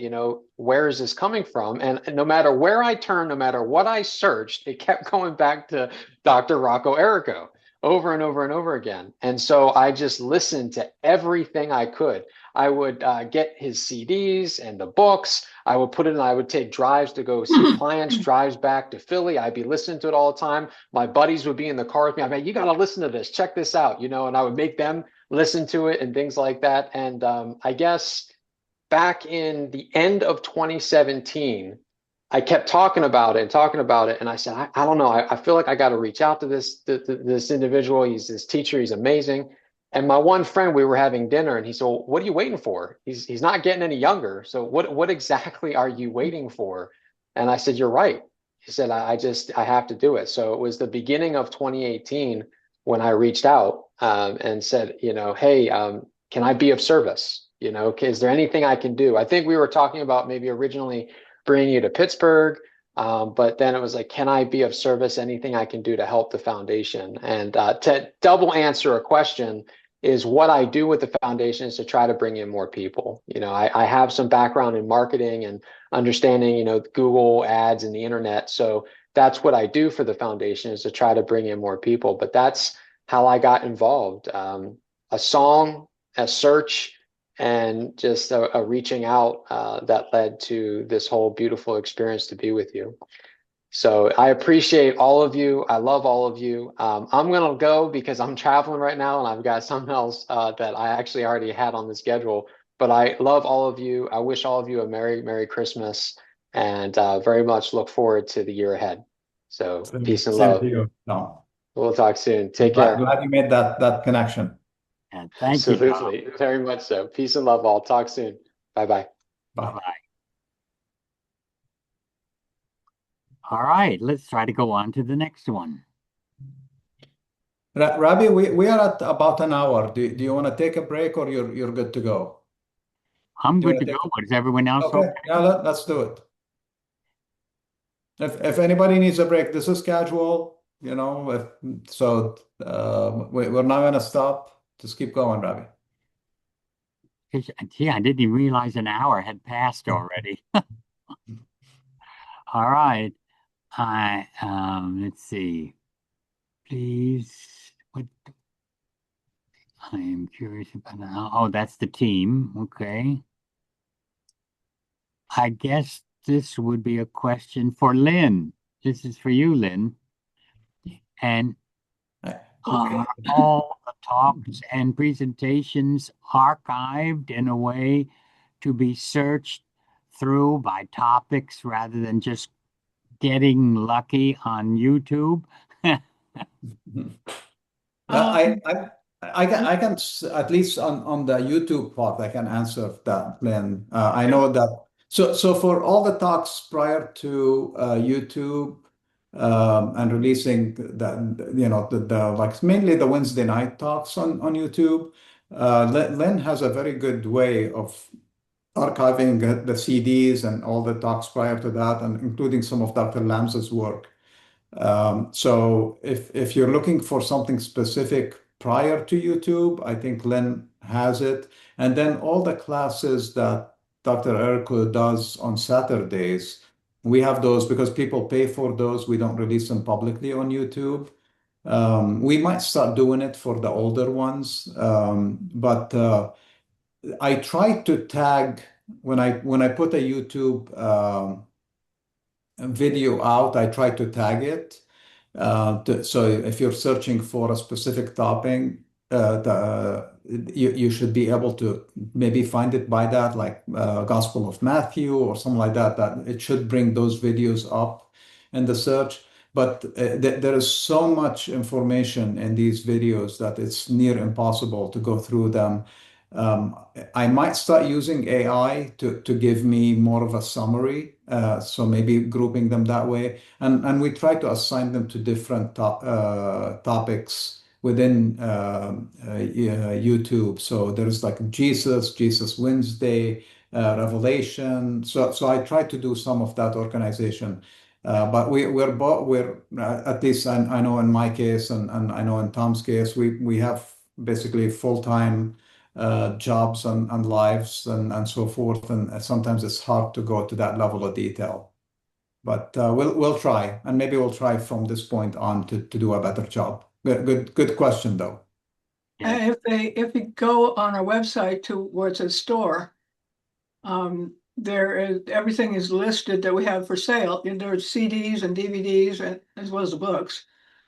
C: where is this coming from? And no matter where I turned, no matter what I searched, it kept going back to Dr. Roccoaerrico over and over and over again. And so I just listened to everything I could. I would get his CDs and the books. I would put it in, I would take drives to go see clients, drives back to Philly. I'd be listening to it all the time. My buddies would be in the car with me. I'd be like, you got to listen to this, check this out, and I would make them listen to it and things like that. And I guess back in the end of 2017, I kept talking about it. And I said, I don't know. I feel like I got to reach out to this individual. He's this teacher. He's amazing. And my one friend, we were having dinner and he said, well, what are you waiting for? He's not getting any younger. So what exactly are you waiting for? And I said, you're right. He said, I have to do it. So it was the beginning of 2018 when I reached out and said, hey, can I be of service? Is there anything I can do? I think we were talking about maybe originally bringing you to Pittsburgh, but then it was like, can I be of service? Anything I can do to help the foundation? And to double answer a question is what I do with the foundation is to try to bring in more people. I have some background in marketing and understanding, Google ads and the internet. So that's what I do for the foundation is to try to bring in more people. But that's how I got involved. A song, a search, and just a reaching out that led to this whole beautiful experience to be with you. So I appreciate all of you. I love all of you. I'm going to go because I'm traveling right now and I've got something else that I actually already had on the schedule. But I love all of you. I wish all of you a Merry, Merry Christmas and very much look forward to the year ahead. So peace and love.
B: To you. No.
C: We'll talk soon. Take care.
B: Glad you made that connection.
A: And thank you.
C: Absolutely. Very much so. Peace and love all. Talk soon. Bye-bye.
B: Bye.
A: Bye. All right, let's try to go on to the next one.
B: Rabbi, we are at about an hour. Do you want to take a break or you're good to go?
A: I'm
B: Do you
A: good to
B: wanna
A: go, but is everyone else
B: Okay,
A: okay?
B: yeah, let's do it. If anybody needs a break, this is casual, we're not going to stop. Just keep going, Rabbi.
A: Gee, I didn't even realize an hour had passed already. All right. Let's see. Please, what? I am curious about now. Oh, that's the team. Okay. I guess this would be a question for Lynn. This is for you, Lynn. And are all the talks and presentations archived in a way to be searched through by topics rather than just getting lucky on YouTube?
B: I can at least on the YouTube part, I can answer that, Lynn. I know that. So for all the talks prior to YouTube and releasing the like mainly the Wednesday night talks on YouTube, Lynn has a very good way of archiving the CDs and all the talks prior to that, and including some of Dr. Lambs's work. So if you're looking for something specific prior to YouTube, I think Lynn has it. And then all the classes that Dr. Errico does on Saturdays, we have those because people pay for those. We don't release them publicly on YouTube. We might start doing it for the older ones, but I try to tag when I put a YouTube video out, I try to tag it. So if you're searching for a specific topic, you should be able to maybe find it by that, like Gospel of Matthew or something like that, that it should bring those videos up in the search. But there is so much information in these videos that it's near impossible to go through them. I might start using AI to give me more of a summary. So maybe grouping them that way. And we try to assign them to different topics within YouTube. So there's like Jesus Wednesday, Revelation. So I try to do some of that organization. But we're at least I know in my case and I know in Tom's case, we have basically full-time jobs and lives and so forth. And sometimes it's hard to go to that level of detail. But we'll try, and maybe we'll try from this point on to do a better job. Good question, though.
D: And if you go on our website to where it says store, everything is listed that we have for sale. And there's CDs and DVDs as well as the books.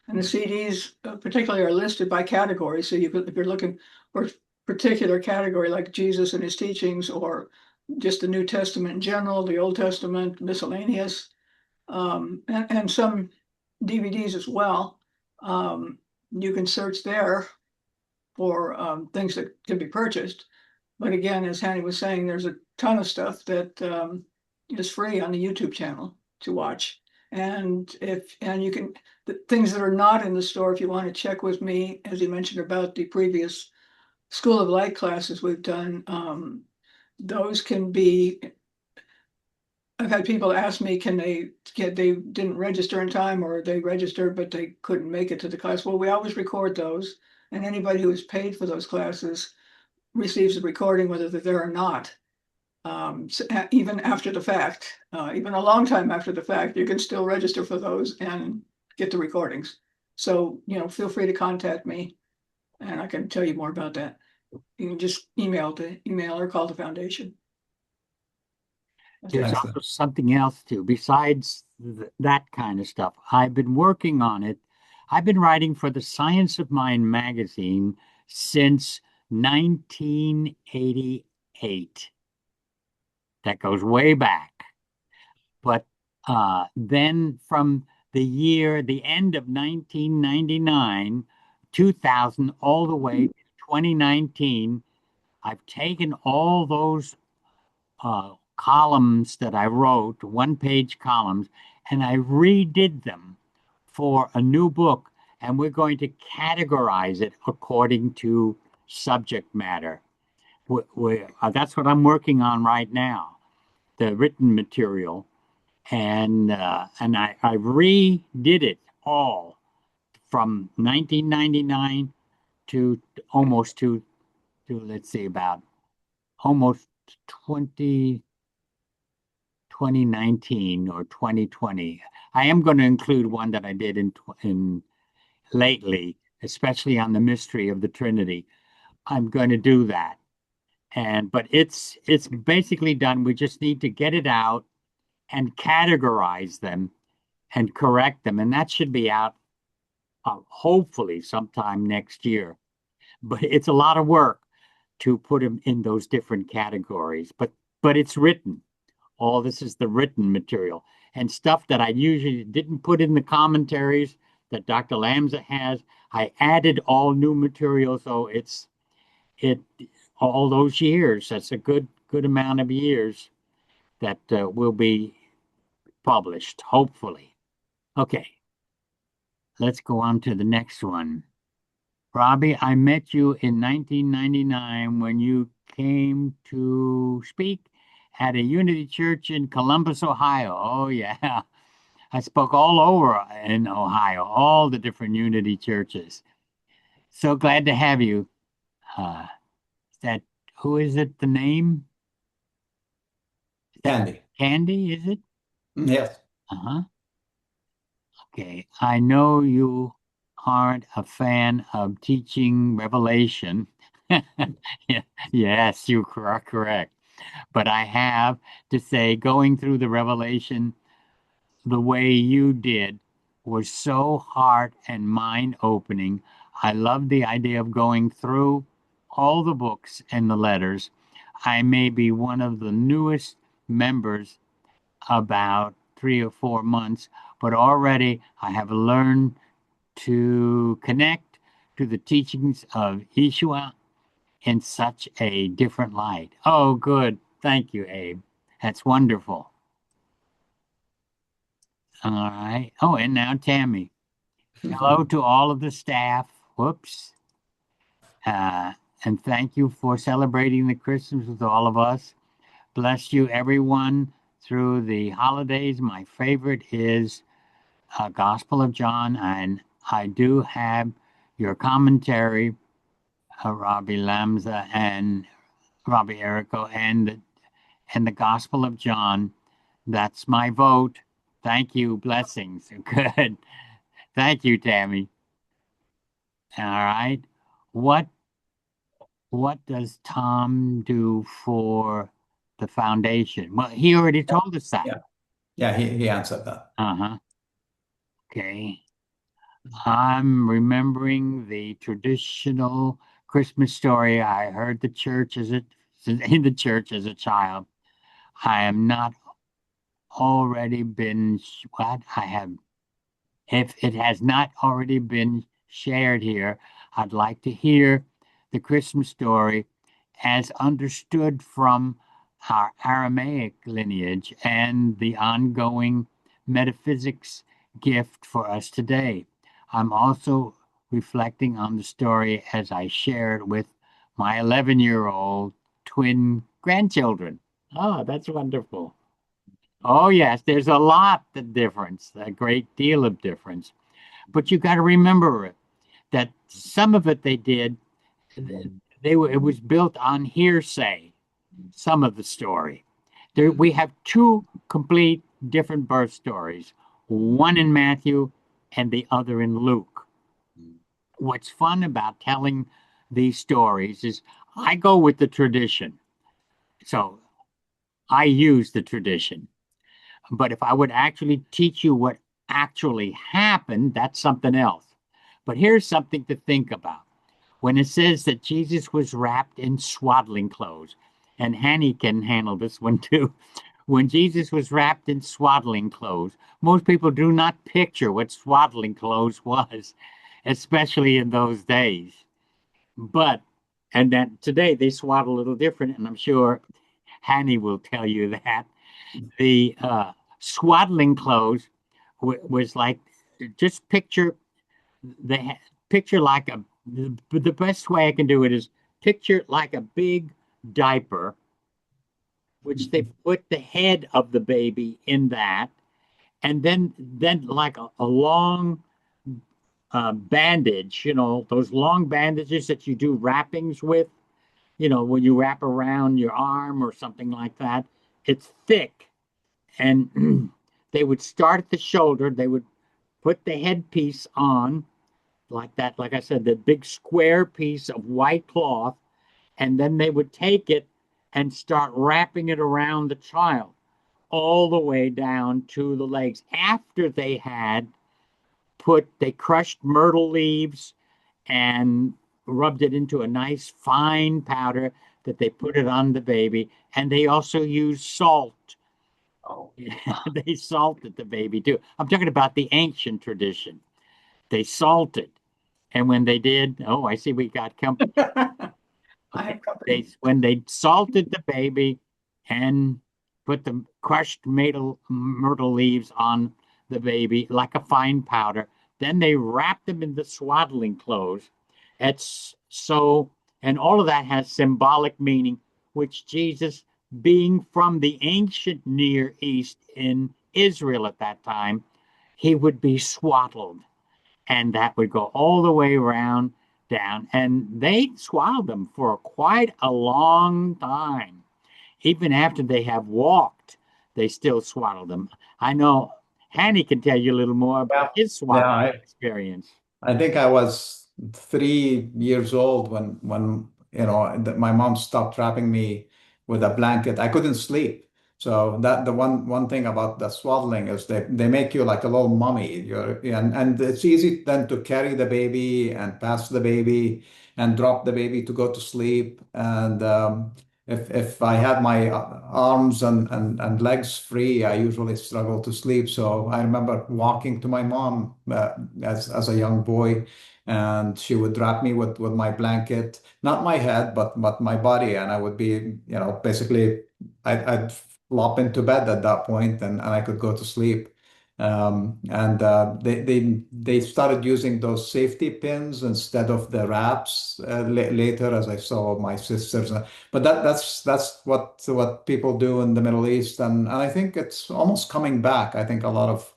D: And the CDs particularly are listed by category. So if you're looking for a particular category like Jesus and his teachings, or just the New Testament in general, the Old Testament, miscellaneous, and some DVDs as well, you can search there for things that can be purchased. But again, as Hanny was saying, there's a ton of stuff that is free on the YouTube channel to watch. And you can, the things that are not in the store, if you want to check with me, as you mentioned about the previous School of Light classes we've done, those can be, I've had people ask me, they didn't register in time, or they registered, but they couldn't make it to the class. Well, we always record those, and anybody who has paid for those classes receives a recording, whether they're there or not. Even after the fact, even a long time after the fact, you can still register for those and get the recordings. So, feel free to contact me and I can tell you more about that. You can just email or call the foundation.
A: There's
B: Excellent.
A: also something else too, besides that kind of stuff. I've been working on it. I've been writing for the Science of Mind magazine since 1988. That goes way back. But then from the end of 1999, 2000, all the way to 2019, I've taken all those columns that I wrote, one-page columns, and I redid them for a new book, and we're going to categorize it according to subject matter. That's what I'm working on right now, the written material, and I redid it all from 1999 to almost to let's see, about almost 2019 or 2020. I am going to include one that I did in lately, especially on the mystery of the Trinity. I'm going to do that. But it's basically done. We just need to get it out and categorize them and correct them. And that should be out hopefully sometime next year. But it's a lot of work to put them in those different categories. But it's written. All this is the written material, and stuff that I usually didn't put in the commentaries that Dr. Lamza has. I added all new material, so it all those years. That's a good amount of years that will be published, hopefully. Okay, let's go on to the next one. Robbie, I met you in 1999 when you came to speak at a Unity Church in Columbus, Ohio. Oh, yeah. I spoke all over in Ohio, all the different Unity churches. So glad to have you. Who is it, the name?
B: Candy.
A: Candy, is it?
B: Yes.
A: Uh-huh. Okay. I know you aren't a fan of teaching Revelation. Yes, you are correct. But I have to say, going through the Revelation the way you did was so heart and mind opening. I love the idea of going through all the books and the letters. I may be one of the newest members, about 3 or 4 months, but already I have learned to connect to the teachings of Yeshua in such a different light. Oh, good. Thank you, Abe. That's wonderful. All right. Oh, and now Tammy. Hello to all of the staff. Whoops. Uh, and thank you for celebrating the Christmas with all of us. Bless you, everyone, through the holidays. My favorite is Gospel of John, and I do have your commentary, Robbie Lamza and roccoaerrico, and the Gospel of John. That's my vote. Thank you. Blessings. Good. Thank you, Tammy. All right. What what does Tom do for the foundation? Well, he already told us that.
B: Yeah. Yeah, he answered that.
A: Uh-huh. Okay. I'm remembering the traditional Christmas story I heard in the church as a child. I am not already been what I have. If it has not already been shared here, I'd like to hear the Christmas story as understood from our Aramaic lineage and the ongoing metaphysics gift for us today. I'm also reflecting on the story as I share it with my 11-year-old twin grandchildren. Oh, that's wonderful. Oh, yes, there's a lot of difference, a great deal of difference. But you got to remember that some of it they did, it was built on hearsay, some of the story. We have two complete different birth stories, one in Matthew and the other in Luke. What's fun about telling these stories is I go with the tradition. So I use the tradition. But if I would actually teach you what actually happened, that's something else. But here's something to think about. When it says that Jesus was wrapped in swaddling clothes, and Hanny can handle this one too. When Jesus was wrapped in swaddling clothes, most people do not picture what swaddling clothes was, especially in those days. But, and then today they swaddle a little different, and I'm sure Hanny will tell you that. The swaddling clothes was like, just picture the picture like the best way I can do it is picture like a big diaper, which they put the head of the baby in that, and then like a long bandage, those long bandages that you do wrappings with, when you wrap around your arm or something like that. It's thick, and they would start at the shoulder. They would put the headpiece on like that, like I said, the big square piece of white cloth, and then they would take it and start wrapping it around the child all the way down to the legs. After they had they crushed myrtle leaves and rubbed it into a nice fine powder that they put it on the baby, and they also used salt.
B: Oh.
A: They salted the baby too. I'm talking about the ancient tradition. They salted. And when they did, oh, I see we got company.
D: I have company.
A: When they salted the baby and put the crushed myrtle leaves on the baby like a fine powder, then they wrapped them in the swaddling clothes. It's so, and all of that has symbolic meaning, which Jesus, being from the ancient Near East in Israel at that time, he would be swaddled. And that would go all the way around down. And they swaddled them for quite a long time. Even after they have walked, they still swaddled them. I know Hanny can tell you a little more about his swaddling experience.
B: I think I was 3 years old when my mom stopped wrapping me with a blanket. I couldn't sleep. So that the one thing about the swaddling is they make you like a little mummy. And it's easy then to carry the baby and pass the baby and drop the baby to go to sleep. And if I had my arms and legs free, I usually struggle to sleep. So I remember walking to my mom as a young boy, and she would wrap me with my blanket, not my head, but my body, and I would be, basically I'd flop into bed at that point, and I could go to sleep. And they started using those safety pins instead of the wraps later, as I saw my sisters. But that's what people do in the Middle East, and I think it's almost coming back. I think a lot of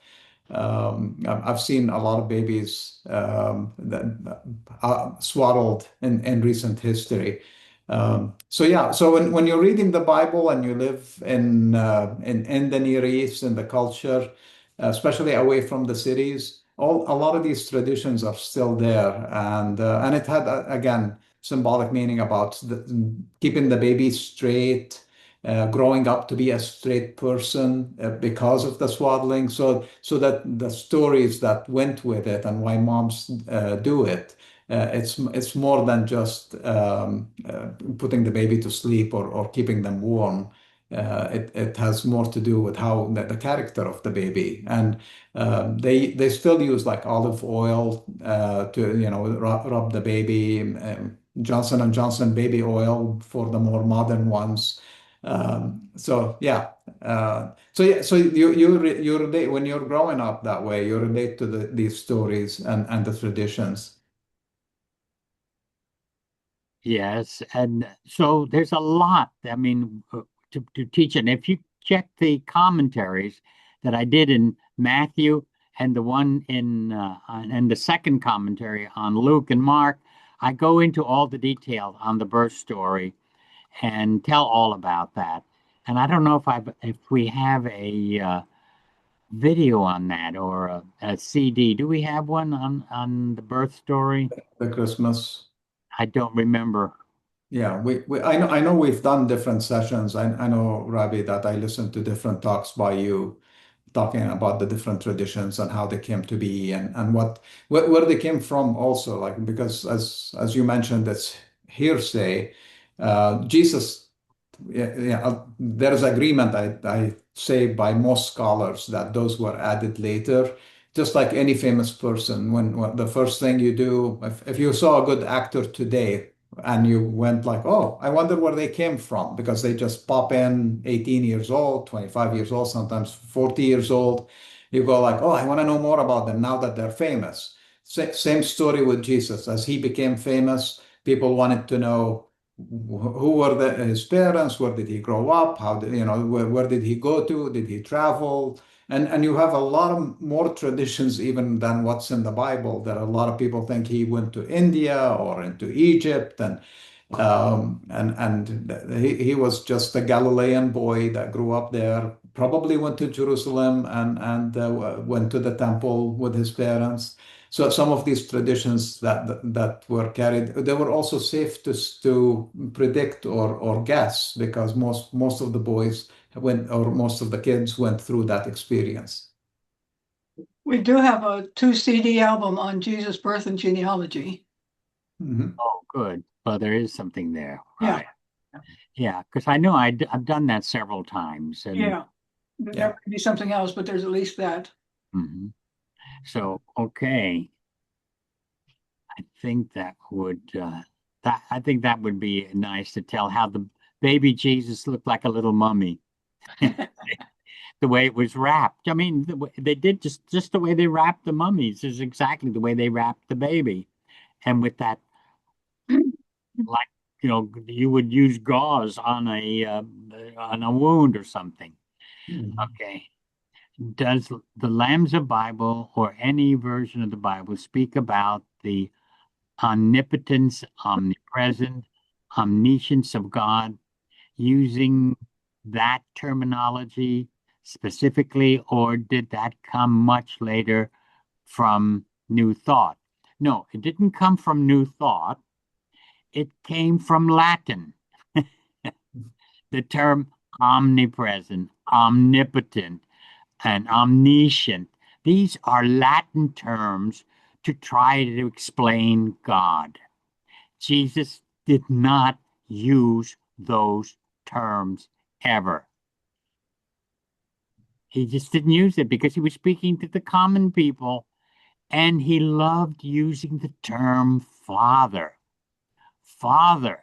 B: I've seen a lot of babies that swaddled in recent history. So yeah, so when you're reading the Bible and you live in the Near East, in the culture, especially away from the cities, a lot of these traditions are still there, and it had again symbolic meaning about keeping the baby straight, growing up to be a straight person because of the swaddling. So that the stories that went with it and why moms do it. It's more than just putting the baby to sleep or keeping them warm. It has more to do with how the character of the baby, and they still use like olive oil to rub the baby. Johnson and Johnson baby oil for the more modern ones. So yeah, so you relate when you're growing up that way. You relate to these stories and the traditions.
A: Yes, and so there's a lot. I mean, to teach, and if you check the commentaries that I did in Matthew and the one and the second commentary on Luke and Mark, I go into all the details on the birth story and tell all about that. And I don't know if we have a video on that or a CD. Do we have one on the birth story?
B: The Christmas.
A: I don't remember.
B: Yeah, I know we've done different sessions. I know, Rabbi, that I listened to different talks by you talking about the different traditions and how they came to be and where they came from also, like because as you mentioned, it's hearsay. Jesus, yeah, there's agreement, I say, by most scholars that those were added later. Just like any famous person, when the first thing you do, if you saw a good actor today and you went like, oh, I wonder where they came from, because they just pop in 18 years old, 25 years old, sometimes 40 years old. You go like, oh, I want to know more about them now that they're famous. Same story with Jesus. As he became famous, people wanted to know who were his parents, where did he grow up, how did, where did he go to, did he travel? And you have a lot of more traditions even than what's in the Bible. That a lot of people think he went to India or into Egypt, and he was just a Galilean boy that grew up there. Probably went to Jerusalem and went to the temple with his parents. So some of these traditions that were carried, they were also safe to predict or guess, because most of the boys went, or most of the kids went through that experience.
D: We do have a 2 CD album on Jesus' birth and genealogy.
B: Mhm.
A: Oh, good. Well, there is something there,
D: Yeah.
A: right? Yeah, because I know I've done that several times, and
D: Yeah. There might be something else, but there's at least that.
A: Mhm. So okay, I think that would I think that would be nice to tell how the baby Jesus looked like a little mummy, the way it was wrapped. I mean, they did just the way they wrapped the mummies is exactly the way they wrapped the baby, and with that, like you would use gauze on a wound or something.
B: Mhm.
A: Okay. Does the Lambda Bible or any version of the Bible speak about the omnipotence, omnipresent, omniscience of God using that terminology specifically, or did that come much later from New Thought? No, it didn't come from New Thought. It came from Latin. The term omnipresent, omnipotent, and omniscient. These are Latin terms to try to explain God. Jesus did not use those terms ever. He just didn't use it because he was speaking to the common people, and he loved using the term Father. Father,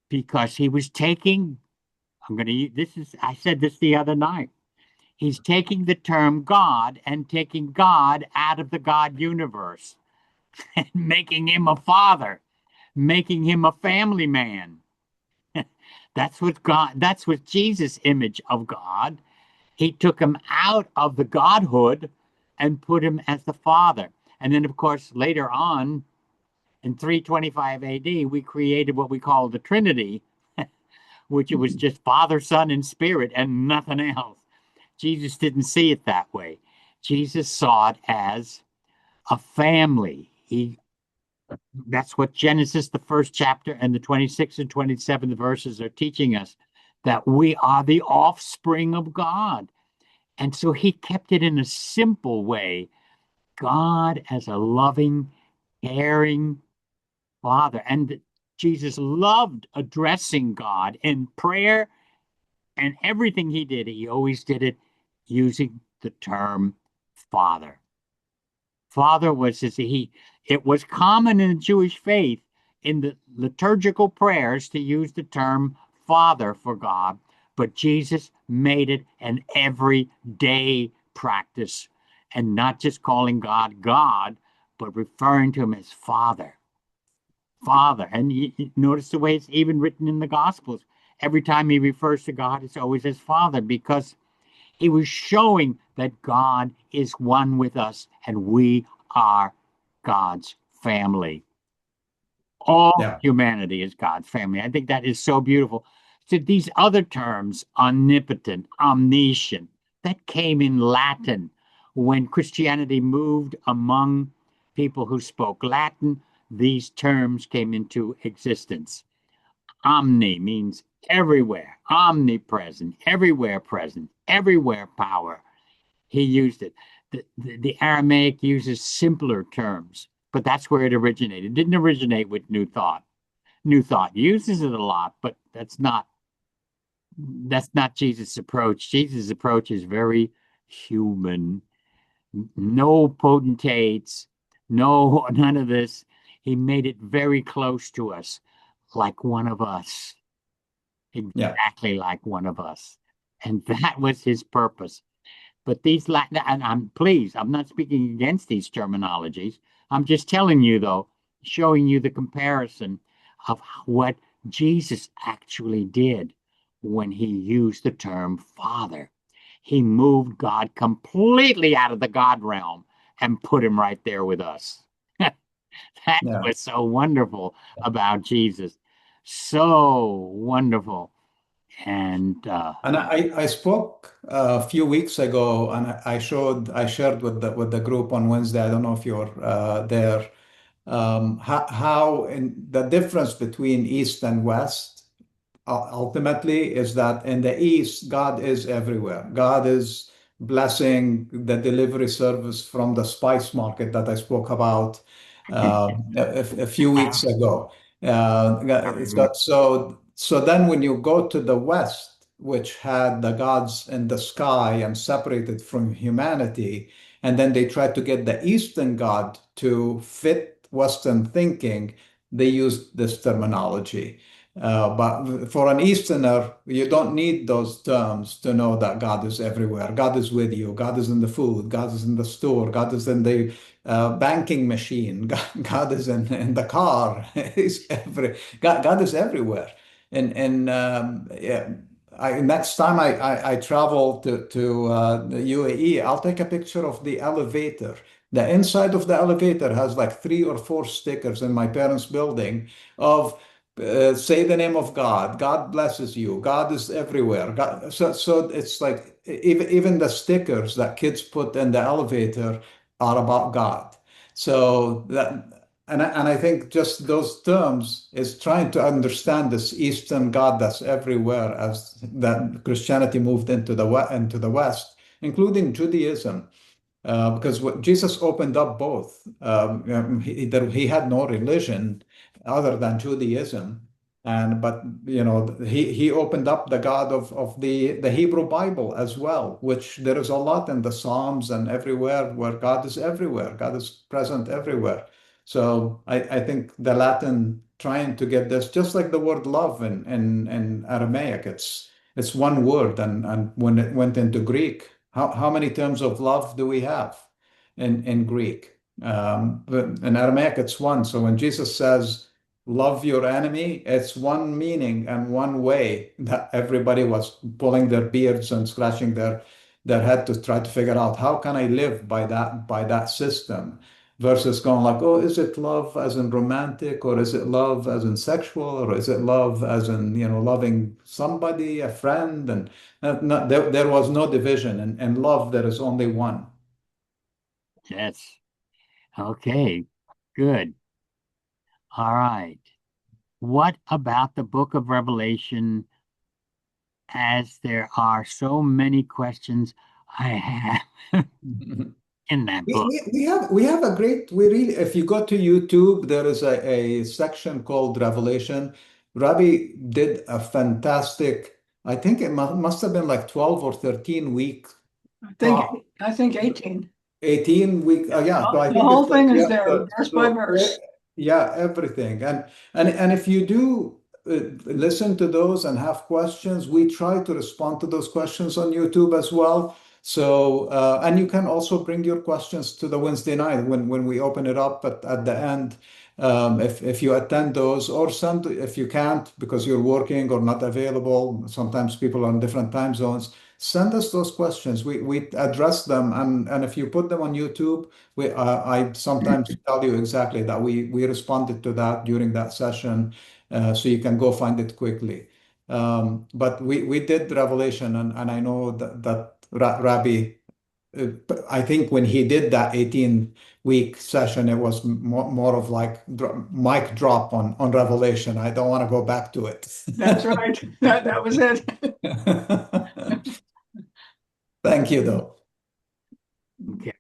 A: because he was taking, I said this the other night. He's taking the term God and taking God out of the God universe and making him a father, making him a family man. That's what Jesus' image of God. He took him out of the godhood and put him as the Father. And then, of course, later on in 325 AD, we created what we call the Trinity, which it was just Father, Son, and Spirit and nothing else. Jesus didn't see it that way. Jesus saw it as a family. That's what Genesis, the first chapter, and the 26th and 27th verses are teaching us, that we are the offspring of God. And so he kept it in a simple way. God as a loving, caring Father. And Jesus loved addressing God in prayer, and everything he did, he always did it using the term Father. Father was it was common in the Jewish faith in the liturgical prayers to use the term Father for God, but Jesus made it an everyday practice, and not just calling God God, but referring to him as Father. Father. And you notice the way it's even written in the Gospels. Every time he refers to God, it's always as Father, because he was showing that God is one with us and we are God's family. All humanity is God's family. I think that is so beautiful. So these other terms, omnipotent, omniscient, that came in Latin when Christianity moved among people who spoke Latin. These terms came into existence. Omni means everywhere, omnipresent, everywhere present, everywhere power. He used it. The Aramaic uses simpler terms, but that's where it originated. It didn't originate with New Thought. New Thought uses it a lot, but that's not Jesus' approach. Jesus' approach is very human. No potentates, none of this. He made it very close to us, like one of us. Exactly like one of us. And that was his purpose. But these Latin, and I'm not speaking against these terminologies. I'm just telling you, though, showing you the comparison of what Jesus actually did when he used the term Father. He moved God completely out of the God realm and put him right there with us. That was so wonderful about Jesus. So wonderful. And
B: I spoke a few weeks ago, and I shared with the group on Wednesday. I don't know if you're there. How in the difference between East and West ultimately is that in the East, God is everywhere. God is blessing the delivery service from the spice market that I spoke about a few weeks ago. So then when you go to the West, which had the gods in the sky and separated from humanity, and then they tried to get the Eastern God to fit Western thinking, they used this terminology. But for an Easterner, you don't need those terms to know that God is everywhere. God is with you. God is in the food. God is in the store. God is in the banking machine. God is in the car. God is everywhere. And yeah, next time I travel to the UAE, I'll take a picture of the elevator. The inside of the elevator has like 3 or 4 stickers in my parents' building of say the name of God. God blesses you. God is everywhere. So it's like even the stickers that kids put in the elevator are about God. So that and I think just those terms is trying to understand this Eastern God that's everywhere as that Christianity moved into the West, including Judaism. Because Jesus opened up both. He had no religion other than Judaism. But he opened up the God of the Hebrew Bible as well, which there is a lot in the Psalms and everywhere where God is everywhere. God is present everywhere. So I think the Latin trying to get this, just like the word love in Aramaic, it's one word, and when it went into Greek, how many terms of love do we have in Greek? But in Aramaic, it's one. So when Jesus says, love your enemy, it's one meaning and one way that everybody was pulling their beards and scratching their head to try to figure out how can I live by that system versus going like, oh, is it love as in romantic, or is it love as in sexual, or is it love as in, loving somebody, a friend? And there was no division. And love, there is only one.
A: Yes. Okay. Good. All right. What about the book of Revelation? As there are so many questions I have in that book.
B: We have a great, we really, if you go to YouTube, there is a section called Revelation. Rabbi did a fantastic, I think it must have been like 12 or 13 week.
D: I think 18.
B: 18 week, yeah. So I
D: The
B: think
D: whole
B: it's like,
D: thing is
B: yeah,
D: there, verse by verse.
B: yeah, everything. And if you do listen to those and have questions, we try to respond to those questions on YouTube as well. So, and you can also bring your questions to the Wednesday night when we open it up at the end. If you attend those, or send if you can't because you're working or not available, sometimes people are in different time zones, send us those questions. We address them, and if you put them on YouTube, I sometimes tell you exactly that we responded to that during that session, so you can go find it quickly. But we did Revelation, and I know that Rabbi, I think when he did that 18-week session, it was more of like mic drop on Revelation. I don't want to go back to it.
D: That's right. That was it.
B: Thank you, though.
A: Okay.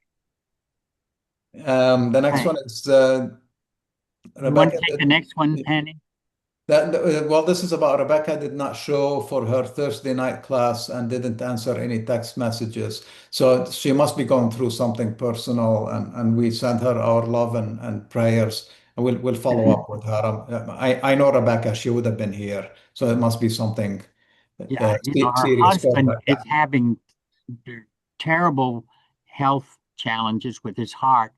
B: The next one is
A: You want to
B: Rebecca.
A: take the next one, Annie?
B: Well, this is about Rebecca did not show for her Thursday night class and didn't answer any text messages. So she must be going through something personal, and we send her our love and prayers. And we'll follow up with her. I know Rebecca, she would have been here. So it must be something
A: Yeah, her
B: serious for
A: husband
B: her.
A: is having terrible health challenges with his heart.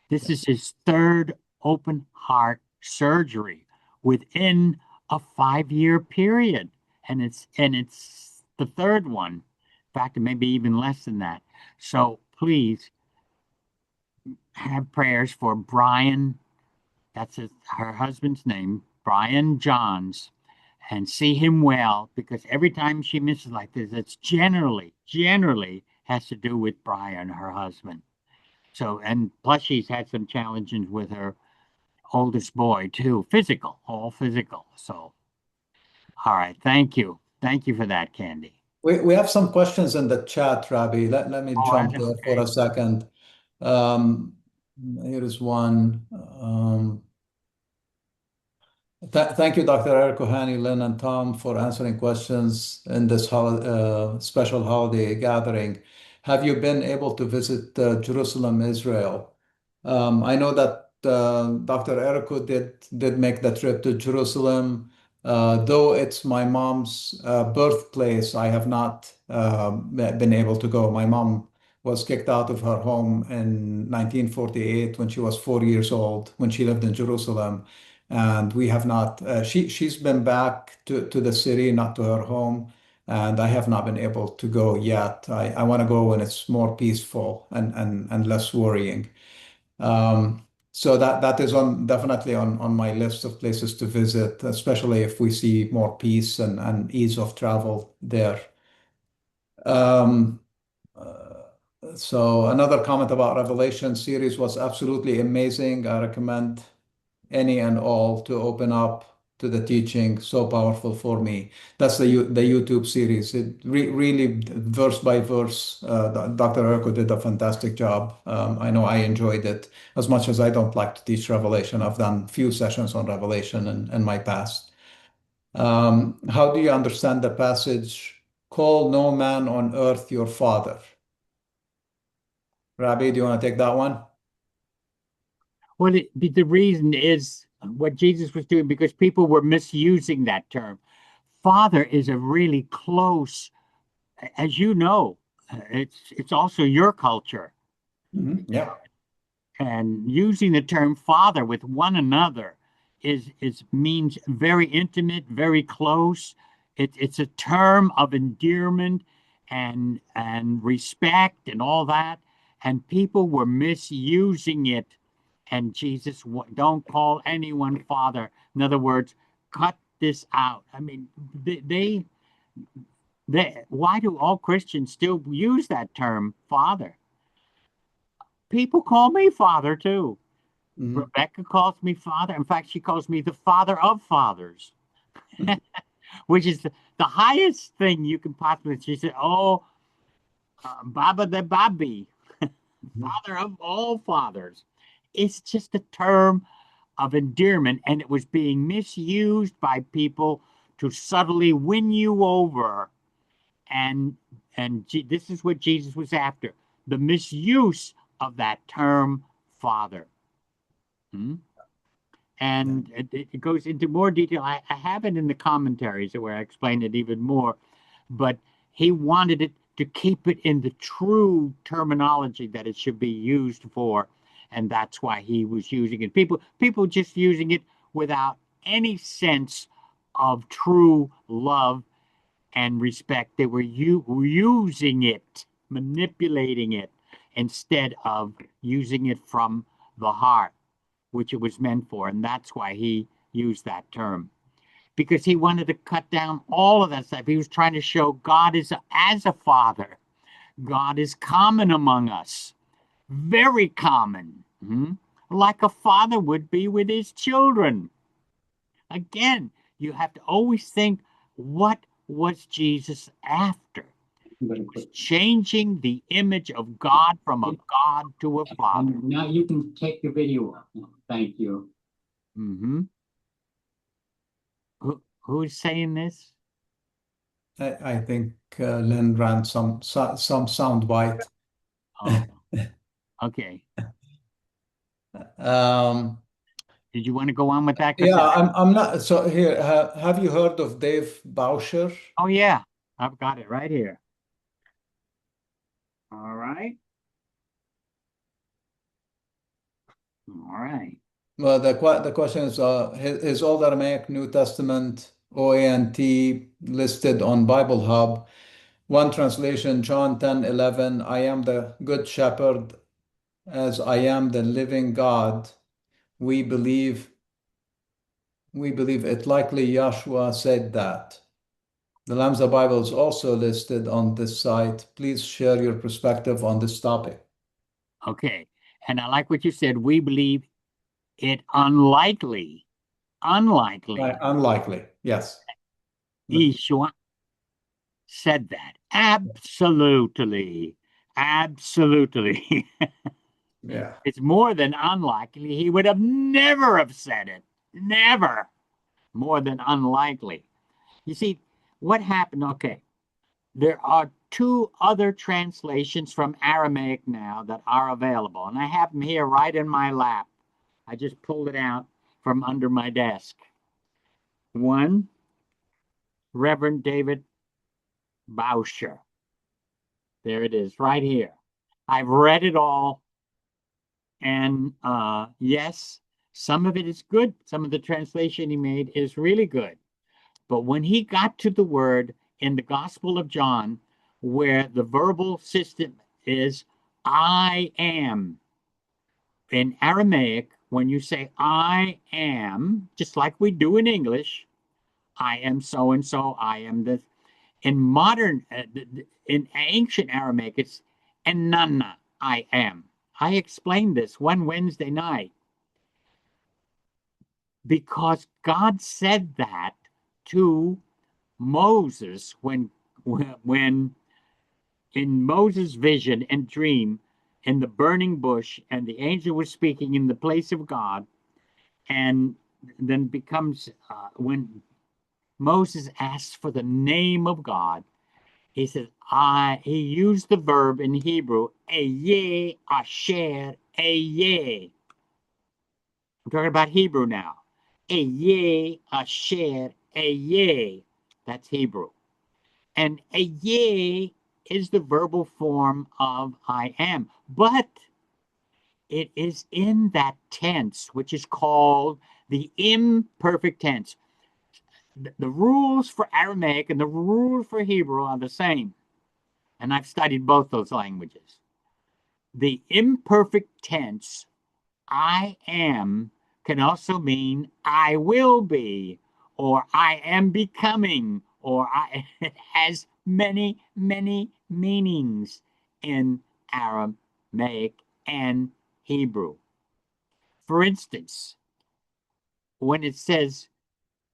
A: This is his third open heart surgery within a 5-year period. And it's the third one. In fact, it may be even less than that. So please have prayers for Brian. That's her husband's name, Brian Johns, and see him well, because every time she misses like this, it's generally has to do with Brian, her husband. So, and plus she's had some challenges with her oldest boy too, all physical. So, all right, thank you. Thank you for that, Candy.
B: We have some questions in the chat, Rabbi. Let me jump there for
A: Okay.
B: a second. Here is one. Thank you, Dr. Eric Ohani, Lynn, and Tom, for answering questions in this special holiday gathering. Have you been able to visit Jerusalem, Israel? I know that Dr. Erico did make the trip to Jerusalem. Though it's my mom's birthplace, I have not been able to go. My mom was kicked out of her home in 1948 when she was 4 years old, when she lived in Jerusalem. And we have not, she's been back to the city, not to her home. And I have not been able to go yet. I want to go when it's more peaceful and less worrying. So that is definitely on my list of places to visit, especially if we see more peace and ease of travel there. Um, so another comment about Revelation series was absolutely amazing. I recommend any and all to open up to the teaching. So powerful for me. That's the YouTube series. It really verse by verse. Dr. Erko did a fantastic job. I know I enjoyed it as much as I don't like to teach Revelation. I've done few sessions on Revelation in my past. How do you understand the passage, call no man on earth your father? Rabbi, do you want to take that one?
A: Well, the reason is what Jesus was doing because people were misusing that term. Father is a really close, as you know, it's also your culture.
B: Yeah.
A: And using the term father with one another is means very intimate, very close. It's a term of endearment and respect and all that. And people were misusing it. And Jesus, don't call anyone father. In other words, cut this out. I mean, why do all Christians still use that term father? People call me father too. Rebecca calls me father. In fact, she calls me the father of fathers, which is the highest thing you can possibly. She said, "Oh, Baba the Babi, father of all fathers." It's just a term of endearment, and it was being misused by people to subtly win you over. And this is what Jesus was after: the misuse of that term, father. Hmm? And it goes into more detail. I have it in the commentaries where I explain it even more, but he wanted it to keep it in the true terminology that it should be used for, and that's why he was using it. People just using it without any sense of true love and respect. They were using it, manipulating it, instead of using it from the heart, which it was meant for. And that's why he used that term, because he wanted to cut down all of that stuff. He was trying to show God is as a father. God is common among us, very common, like a father would be with his children. Again, you have to always think, what was Jesus after? He was changing the image of God from a God to a father. Now you can take the video off. Thank you. Who's saying this?
B: I think Lynn ran some sound bite.
A: Oh, okay. Did you want to go on with that?
B: Yeah, I'm not. So here, have you heard of Dave Bauscher?
A: Oh yeah, I've got it right here. All right. All right.
B: Well, the question is, is Old Aramaic New Testament OANT listed on Bible Hub? One translation, John 10:11, I am the good shepherd, as I am the living God. We believe it. Likely Yahshua said that. The Lamsa Bible is also listed on this site. Please share your perspective on this topic.
A: Okay. And I like what you said. We believe it unlikely,
B: Unlikely, yes.
A: Yeshua said that. Absolutely. Absolutely.
B: Yeah.
A: It's more than unlikely. He would have never have said it. Never. More than unlikely. You see, what happened? Okay. There are two other translations from Aramaic now that are available, and I have them here right in my lap. I just pulled it out from under my desk. One, Reverend David Bauscher. There it is, right here. I've read it all, and yes, some of it is good. Some of the translation he made is really good. But when he got to the word in the Gospel of John, where the verbal system is I am, in Aramaic, when you say I am, just like we do in English, I am so and so, I am this. In modern, in ancient Aramaic, it's enana, I am. I explained this one Wednesday night because God said that to Moses when in Moses' vision and dream in the burning bush, and the angel was speaking in the place of God, and then becomes when Moses asks for the name of God. He says, he used the verb in Hebrew, Ehyeh Asher Ehyeh. I'm talking about Hebrew now. Ehyeh Asher Ehyeh. That's Hebrew. And Ehyeh is the verbal form of I am. But it is in that tense, which is called the imperfect tense. The rules for Aramaic and the rules for Hebrew are the same. And I've studied both those languages. The imperfect tense, I am, can also mean I will be, or I am becoming, or it has many, many meanings in Aramaic and Hebrew. For instance, when it says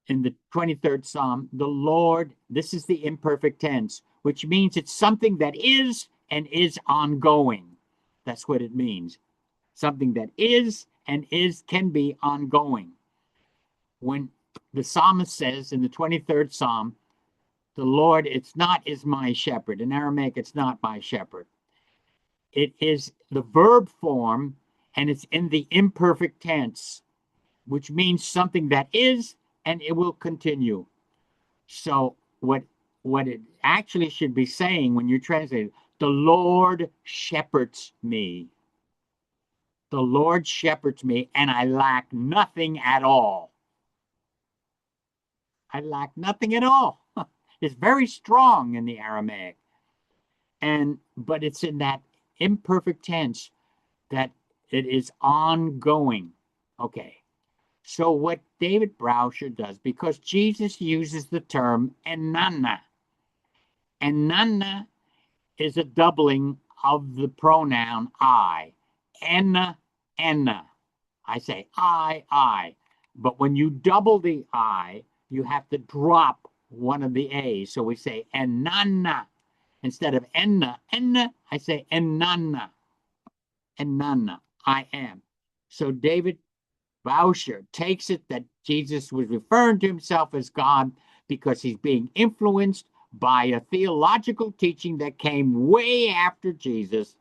A: in the 23rd Psalm, the Lord, this is the imperfect tense, which means it's something that is and is ongoing. That's what it means. Something that is and can be ongoing. When the psalmist says in the 23rd Psalm, the Lord, it's not is my shepherd. In Aramaic, it's not my shepherd. It is the verb form, and it's in the imperfect tense, which means something that is and it will continue. So what it actually should be saying when you translate it, the Lord shepherds me. The Lord shepherds me, and I lack nothing at all. I lack nothing at all. It's very strong in the Aramaic. But it's in that imperfect tense that it is ongoing. Okay. So what David Brauscher does, because Jesus uses the term enana. Enana is a doubling of the pronoun I. Enna, enna. I say I. But when you double the I, you have to drop one of the A's. So we say enana. Instead of enna, I say enana. Enana, I am. So David Brauscher takes it that Jesus was referring to himself as God because he's being influenced by a theological teaching that came way after Jesus.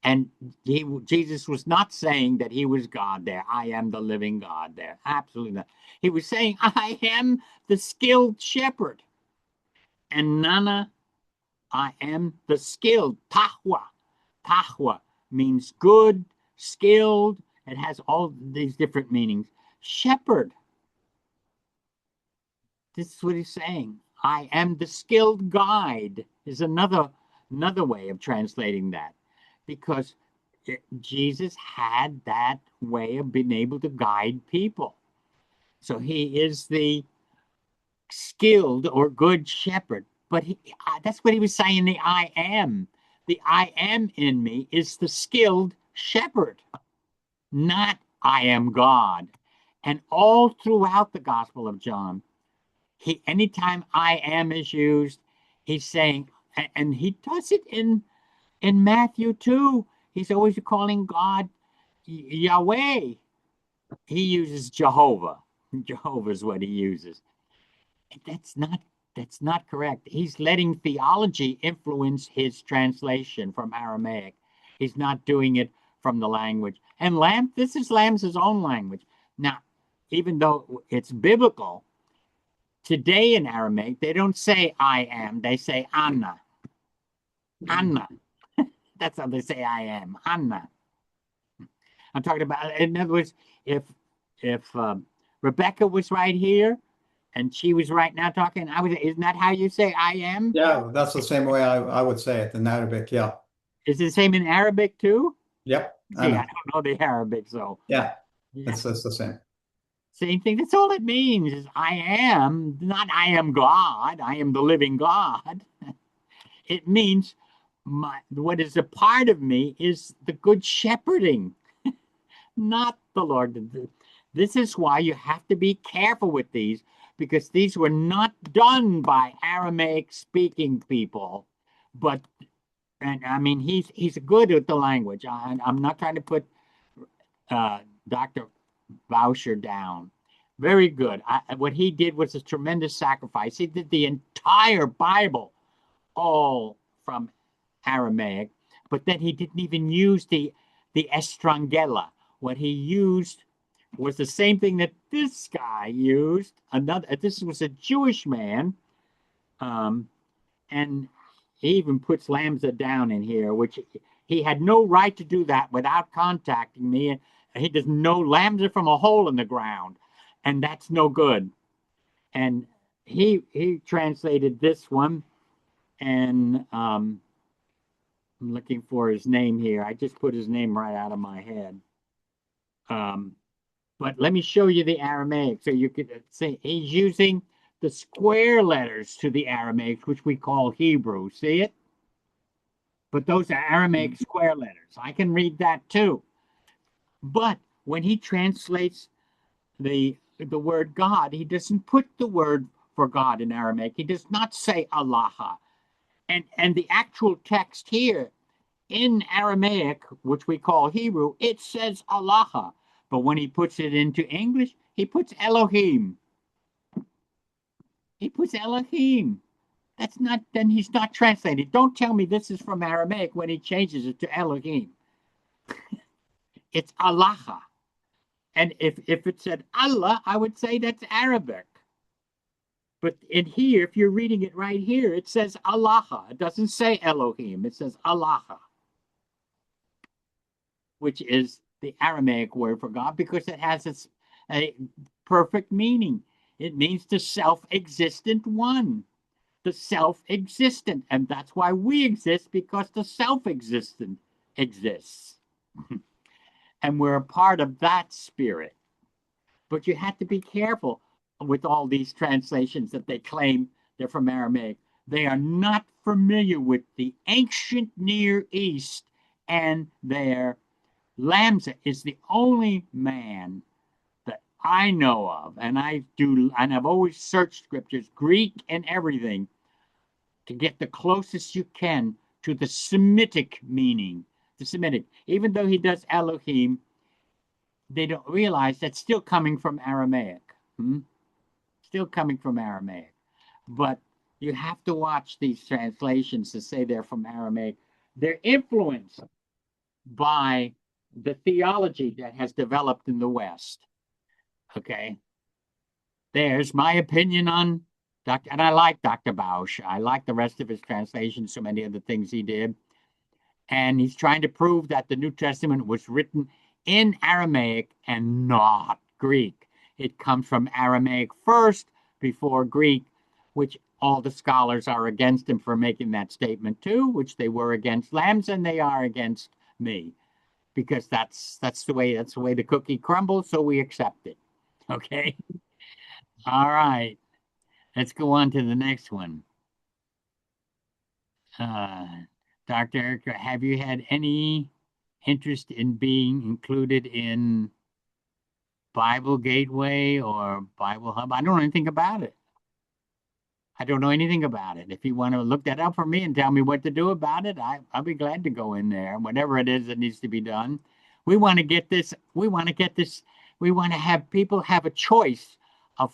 A: And Jesus was not saying that he was God there. I am the living God there. Absolutely not. He was saying, I am the skilled shepherd. And Nana, I am the skilled. Tahwa. Tahwa means good, skilled. It has all these different meanings. Shepherd. This is what he's saying. I am the skilled guide is another way of translating that, because Jesus had that way of being able to guide people. So he is the skilled or good shepherd. But that's what he was saying, the I am. The I am in me is the skilled shepherd, not I am God. And all throughout the Gospel of John, anytime I am is used, he's saying, and he does it in Matthew too. He's always calling God Yahweh. He uses Jehovah. Jehovah is what he uses. That's not correct. He's letting theology influence his translation from Aramaic. He's not doing it from the language. And this is Lamb's own language. Now, even though it's biblical, today in Aramaic, they don't say I am, they say Anna. Anna. That's how they say I am. Anna. I'm talking about, in other words, if Rebecca was right here and she was right now talking, isn't that how you say I am?
B: Yeah, that's the same way I would say it in Arabic. Yeah.
A: Is it the same in Arabic too?
B: Yep.
A: See, I don't know the Arabic, so.
B: Yeah, it's the same.
A: Same thing. That's all it means is I am, not I am God. I am the living God. It means what is a part of me is the good shepherding, not the Lord. This is why you have to be careful with these, because these were not done by Aramaic speaking people, and I mean, he's good with the language. I'm not trying to put Dr. Brauscher down, Very good. What he did was a tremendous sacrifice. He did the entire Bible all from Aramaic, but then he didn't even use the estrangela. What he used was the same thing that this guy used. This was a Jewish man, and he even puts lambda down in here, which he had no right to do that without contacting me. He doesn't know lambda from a hole in the ground, and that's no good. And he translated this one, and I'm looking for his name here. I just put his name right out of my head. But let me show you the Aramaic so you could see he's using the square letters to the Aramaic, which we call Hebrew. See it? But those are Aramaic square letters. I can read that too. But when he translates the word God, he doesn't put the word for God in Aramaic. He does not say Allah. And the actual text here in Aramaic, which we call Hebrew, it says Allah. But when he puts it into English, he puts Elohim. He puts Elohim. That's not, then he's not translating. Don't tell me this is from Aramaic when he changes it to Elohim. It's Allah. And if it said Allah, I would say that's Arabic. But in here, if you're reading it right here, it says Allah. It doesn't say Elohim. It says Allah, which is the Aramaic word for God, because it has a perfect meaning. It means the self-existent one, the self-existent. And that's why we exist, because the self-existent exists. And we're a part of that spirit. But you have to be careful with all these translations that they claim they're from Aramaic. They are not familiar with the ancient Near East, and their Lamsa is the only man that I know of, and I've always searched scriptures, Greek and everything, to get the closest you can to the Semitic meaning. The Semitic, even though he does Elohim, they don't realize that's still coming from Aramaic. Still coming from Aramaic. But you have to watch these translations to say they're from Aramaic. They're influenced by the theology that has developed in the West. Okay. There's my opinion on and I like Dr. Bausch. I like the rest of his translations, so many of the things he did. And he's trying to prove that the New Testament was written in Aramaic and not Greek. It comes from Aramaic first before Greek, which all the scholars are against him for making that statement too, which they were against Lambs and they are against me, because that's the way the cookie crumbles, so we accept it. Okay. All right. Let's go on to the next one. Dr. Erica, have you had any interest in being included in Bible Gateway or Bible Hub? I don't know anything about it. I don't know anything about it. If you want to look that up for me and tell me what to do about it, I'll be glad to go in there. Whatever it is that needs to be done. We want to get this. We want to have people have a choice of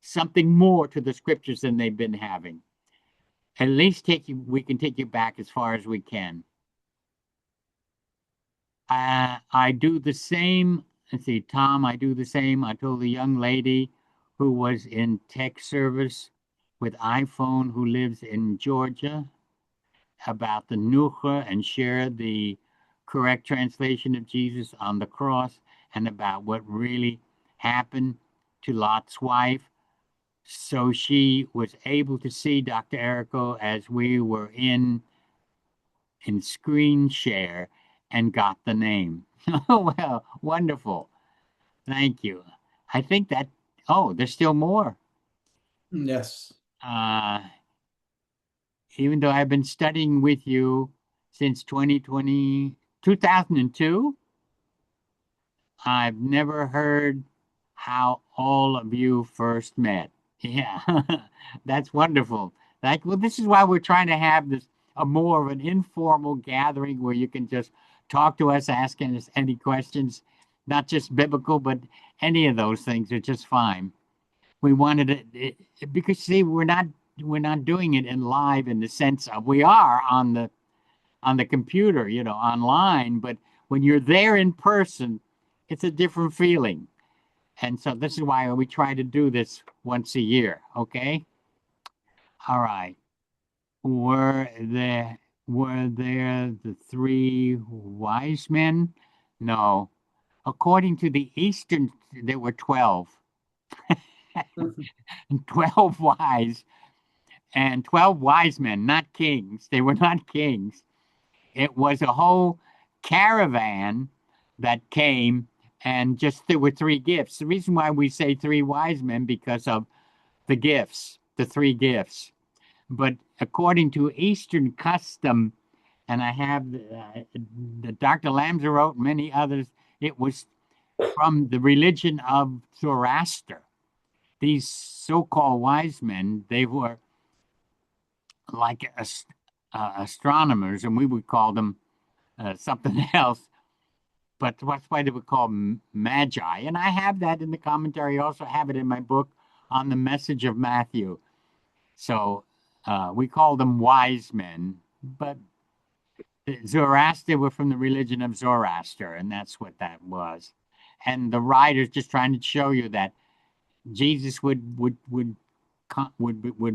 A: something more to the scriptures than they've been having. At least we can take you back as far as we can. I do the same. Let's see, Tom, I do the same. I told the young lady who was in tech service with iPhone who lives in Georgia about the Noohra and share the correct translation of Jesus on the cross and about what really happened to Lot's wife. So she was able to see Dr. Errico as we were in screen share and got the name. Oh, well, wonderful. Thank you. I think that, there's still more.
B: Yes.
A: Even though I've been studying with you since 2002, I've never heard how all of you first met. Yeah, that's wonderful. Well, this is why we're trying to have a more of an informal gathering where you can just talk to us, asking us any questions, not just biblical, but any of those things are just fine. We wanted it because see, we're not doing it in live in the sense of we are on the computer, online, but when you're there in person, it's a different feeling. And so this is why we try to do this once a year, okay? All right. Were there the three wise men? No. According to the Eastern, there were 12. 12 wise and 12 wise men, not kings. They were not kings. It was a whole caravan that came, and just there were three gifts. The reason why we say three wise men because of the gifts, the three gifts. But according to Eastern custom, and I have the Dr. Lamsa wrote, many others, it was from the religion of Zoroaster. These so-called wise men, they were like astronomers, and we would call them something else. But that's why they were called magi. And I have that in the commentary. I also have it in my book on the message of Matthew. So we call them wise men, but Zoroaster were from the religion of Zoroaster, and that's what that was. And the writer's just trying to show you that Jesus would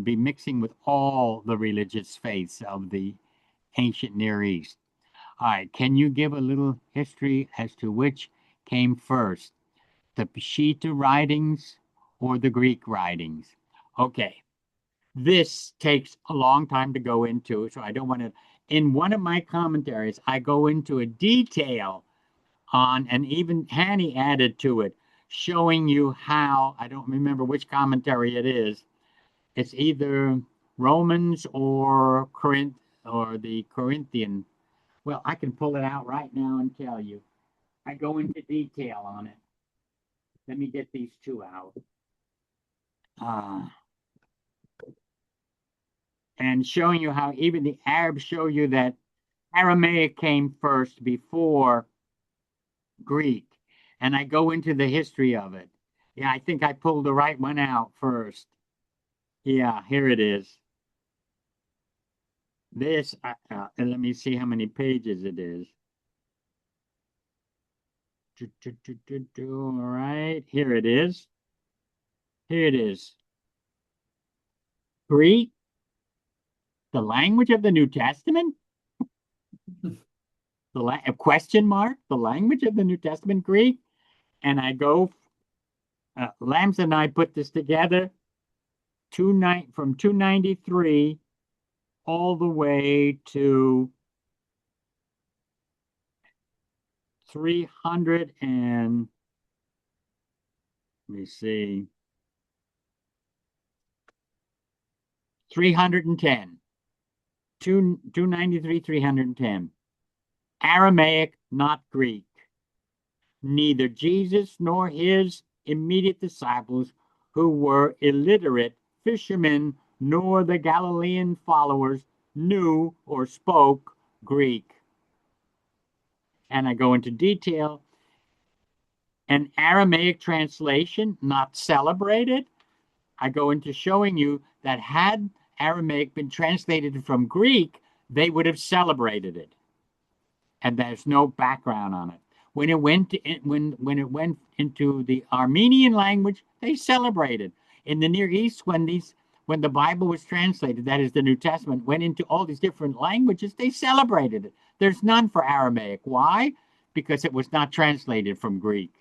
A: be mixing with all the religious faiths of the ancient Near East. All right, can you give a little history as to which came first, the Peshitta writings or the Greek writings? Okay, this takes a long time to go into, so I don't want to. In one of my commentaries, I go into a detail on, and even Hanny added to it, showing you how, I don't remember which commentary it is. It's either Romans or Corinth or the Corinthian. Well, I can pull it out right now and tell you. I go into detail on it. Let me get these two out. And showing you how even the Arabs show you that Aramaic came first before Greek. And I go into the history of it. Yeah, I think I pulled the right one out first. Yeah, here it is. This, and let me see how many pages it is. All right, here it is. Here it is. Greek, the language of the New Testament? The question mark, the language of the New Testament, Greek. And I go, Lamsa and I put this together, from 293 all the way to 300 and, let me see, 310. 293, 310. Aramaic, not Greek. Neither Jesus nor his immediate disciples, who were illiterate fishermen, nor the Galilean followers knew or spoke Greek. And I go into detail. An Aramaic translation, not celebrated. I go into showing you that had Aramaic been translated from Greek, they would have celebrated it. And there's no background on it. When it went into the Armenian language, they celebrated. In the Near East, when the Bible was translated, that is the New Testament, went into all these different languages, they celebrated it. There's none for Aramaic. Why? Because it was not translated from Greek.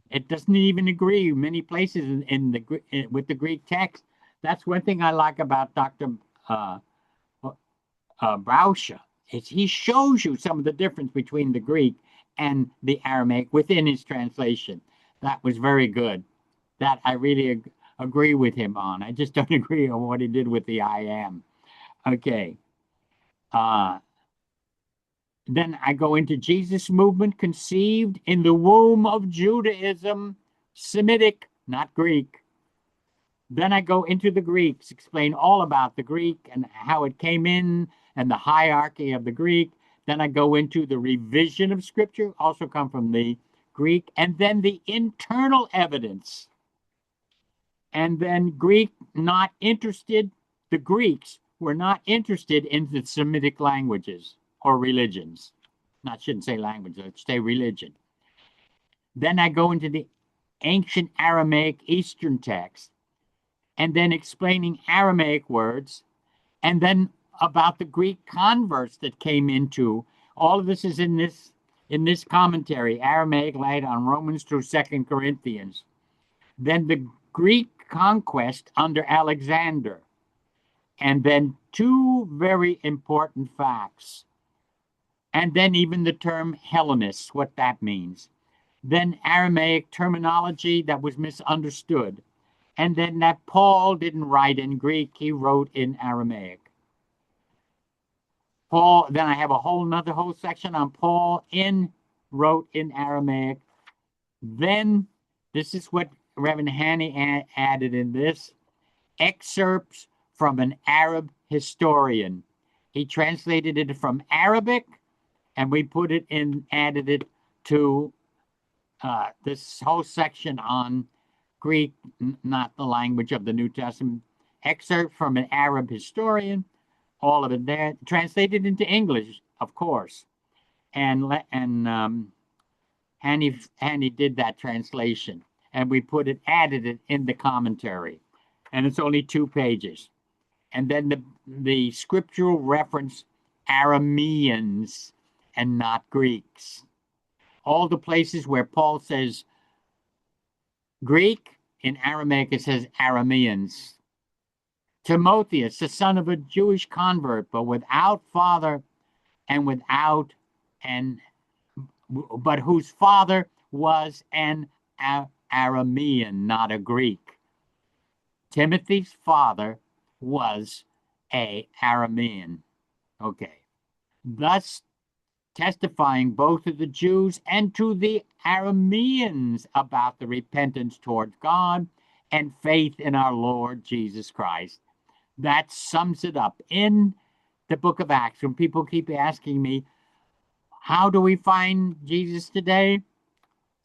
A: It doesn't even agree many places with the Greek text. That's one thing I like about Dr. Brauscha, is he shows you some of the difference between the Greek and the Aramaic within his translation. That was very good. That I really agree with him on. I just don't agree on what he did with the I am. Okay. Then I go into Jesus movement conceived in the womb of Judaism, Semitic, not Greek. Then I go into the Greeks, explain all about the Greek and how it came in and the hierarchy of the Greek. Then I go into the revision of Scripture, also come from the Greek, and then the internal evidence. And then Greek not interested, the Greeks were not interested in the Semitic languages or religions. I shouldn't say language, let's say religion. Then I go into the ancient Aramaic Eastern text, and then explaining Aramaic words, and then about the Greek converts that came into. All of this is in this commentary, Aramaic light on Romans through 2 Corinthians. Then the Greek conquest under Alexander, and then two very important facts, and then even the term Hellenists, what that means. Then Aramaic terminology that was misunderstood, and then that Paul didn't write in Greek, he wrote in Aramaic. Paul, then I have a whole section on Paul wrote in Aramaic. Then this is what Reverend Hanny added in this, excerpts from an Arab historian. He translated it from Arabic, and we put it in, added it to this whole section on Greek, not the language of the New Testament. Excerpt from an Arab historian, all of it there, translated into English, of course. And Hanny did that translation, and we added it in the commentary. And it's only 2 pages. And then the scriptural reference Arameans and not Greeks. All the places where Paul says Greek, in Aramaic it says Arameans. Timotheus, the son of a Jewish convert, but without father and but whose father was an Aramean, not a Greek. Timothy's father was a Aramean. Okay. Thus testifying both to the Jews and to the Arameans about the repentance towards God and faith in our Lord Jesus Christ. That sums it up in the book of Acts. When people keep asking me, how do we find Jesus today?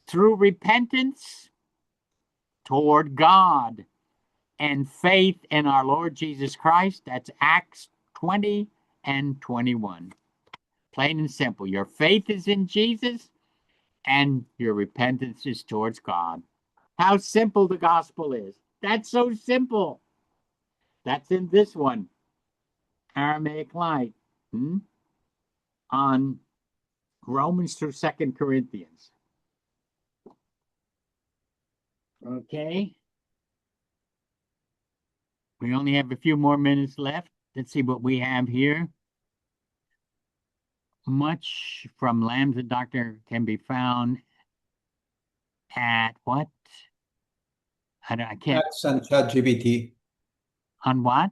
A: Through repentance toward God and faith in our Lord Jesus Christ. That's Acts 20 and 21. Plain and simple. Your faith is in Jesus and your repentance is towards God. How simple the gospel is. That's so simple. That's in this one, Aramaic Light, on Romans through 2 Corinthians. Okay. We only have a few more minutes left. Let's see what we have here. Much from Lambda Doctor can be found at what? I can't.
B: X and ChatGPT.
A: On what?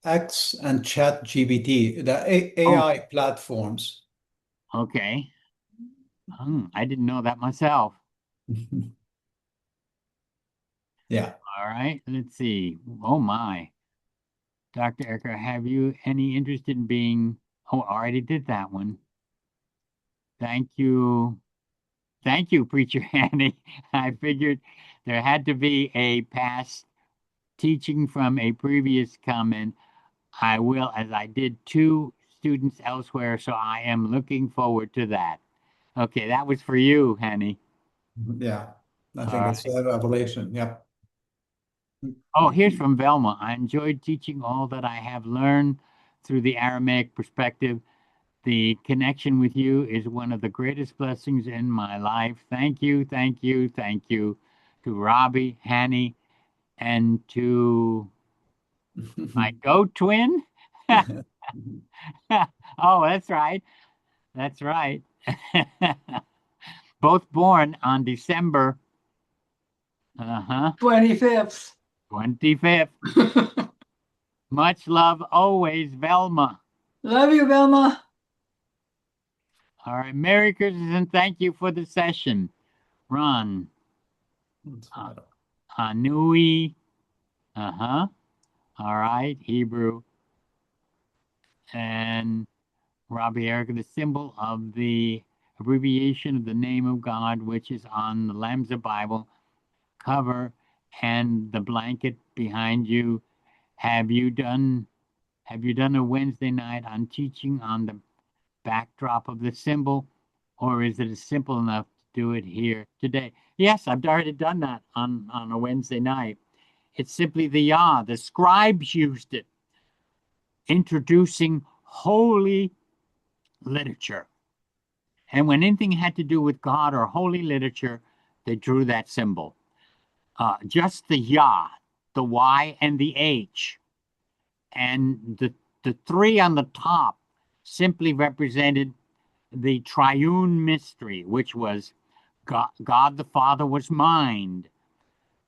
B: X and ChatGPT, the AI platforms.
A: Okay. I didn't know that myself.
B: Yeah.
A: All right. Let's see. Oh my. Dr. Erica, have you any interest in being... Oh, I already did that one. Thank you. Thank you, Preacher Hanny. I figured there had to be a past teaching from a previous comment. I will, as I did 2 students elsewhere, so I am looking forward to that. Okay, that was for you, Hanny.
B: Yeah. I think it's a revelation. Yep.
A: Oh, here's from Velma. I enjoyed teaching all that I have learned through the Aramaic perspective. The connection with you is one of the greatest blessings in my life. Thank you, thank you, thank you to Robbie, Hanny, and to my goat twin. Oh, that's right. That's right. Both born on December
D: 25th.
A: 25th. Much love always, Velma.
D: Love you, Velma.
A: All right. Merry Christmas and thank you for the session. Ron. Anui. All right. Hebrew. And Robbie Erica, the symbol of the abbreviation of the name of God, which is on the Lambda Bible cover and the blanket behind you. Have you done a Wednesday night on teaching on the backdrop of the symbol, or is it simple enough to do it here today? Yes, I've already done that on a Wednesday night. It's simply the Yah. The scribes used it, introducing holy literature. And when anything had to do with God or holy literature, they drew that symbol. Just the Yah, the Y, and the H. And the three on the top simply represented the triune mystery, which was God the Father was mind.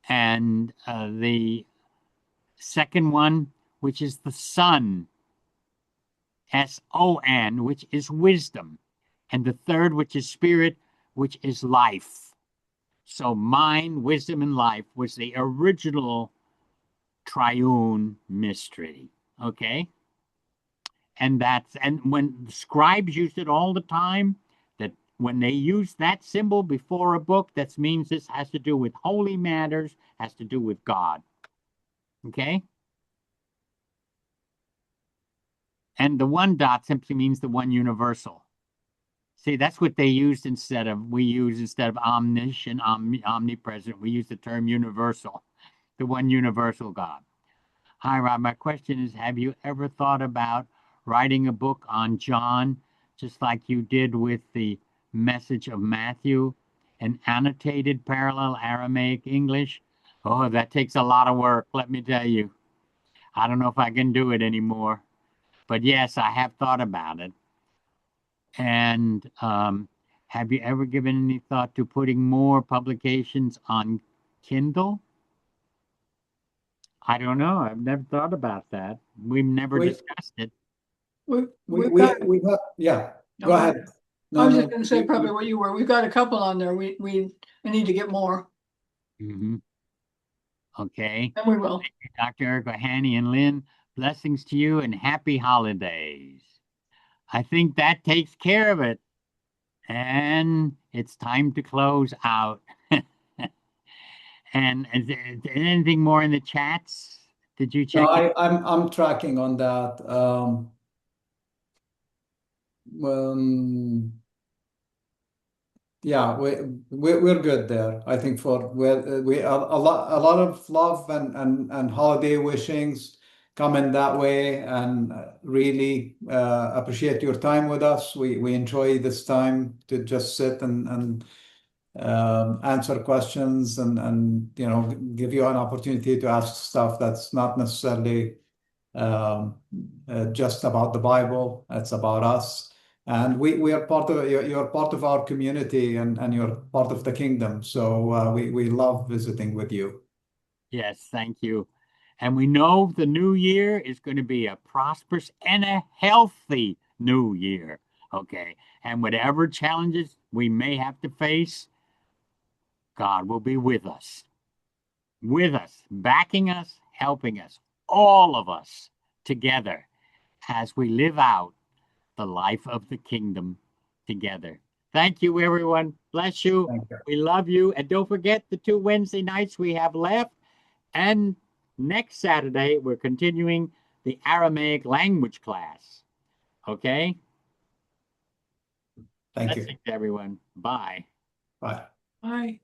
A: And the second one, which is the Son, S-O-N, which is wisdom. And the third, which is spirit, which is life. So mind, wisdom, and life was the original triune mystery. Okay? And when the scribes used it all the time, that when they use that symbol before a book, that means this has to do with holy matters, has to do with God. Okay? And the one dot simply means the one universal. See, that's what we use instead of omniscient, omnipresent. We use the term universal, the one universal God. Hi, Rob. My question is, have you ever thought about writing a book on John, just like you did with the message of Matthew, an annotated parallel Aramaic English? Oh, that takes a lot of work, let me tell you. I don't know if I can do it anymore. But yes, I have thought about it. And have you ever given any thought to putting more publications on Kindle? I don't know. I've never thought about that. We've never discussed it.
B: We have, yeah, go ahead.
D: I was just going to say probably what you were. We've got a couple on there. We need to get more.
A: Mm-hmm. Okay.
D: And we will.
A: Thank you, Dr. Erica, Hanny, and Lynn. Blessings to you and happy holidays. I think that takes care of it. And it's time to close out. And is there anything more in the chats? Did you check?
B: No, I'm tracking on that. Yeah, we're good there. I think we a lot of love and holiday wishings coming that way, and really appreciate your time with us. We enjoy this time to just sit and answer questions and give you an opportunity to ask stuff that's not necessarily just about the Bible. It's about us. And we are part of you're part of our community, and you're part of the kingdom. So we love visiting with you.
A: Yes, thank you. And we know the new year is going to be a prosperous and a healthy new year. Okay. And whatever challenges we may have to face, God will be with us, backing us, helping us, all of us together as we live out the life of the kingdom together. Thank you, everyone. Bless you.
B: Thank you.
A: We love you. And don't forget the 2 Wednesday nights we have left. And next Saturday, we're continuing the Aramaic language class. Okay?
B: Thank you.
A: Blessings, everyone. Bye.
B: Bye.
D: Bye.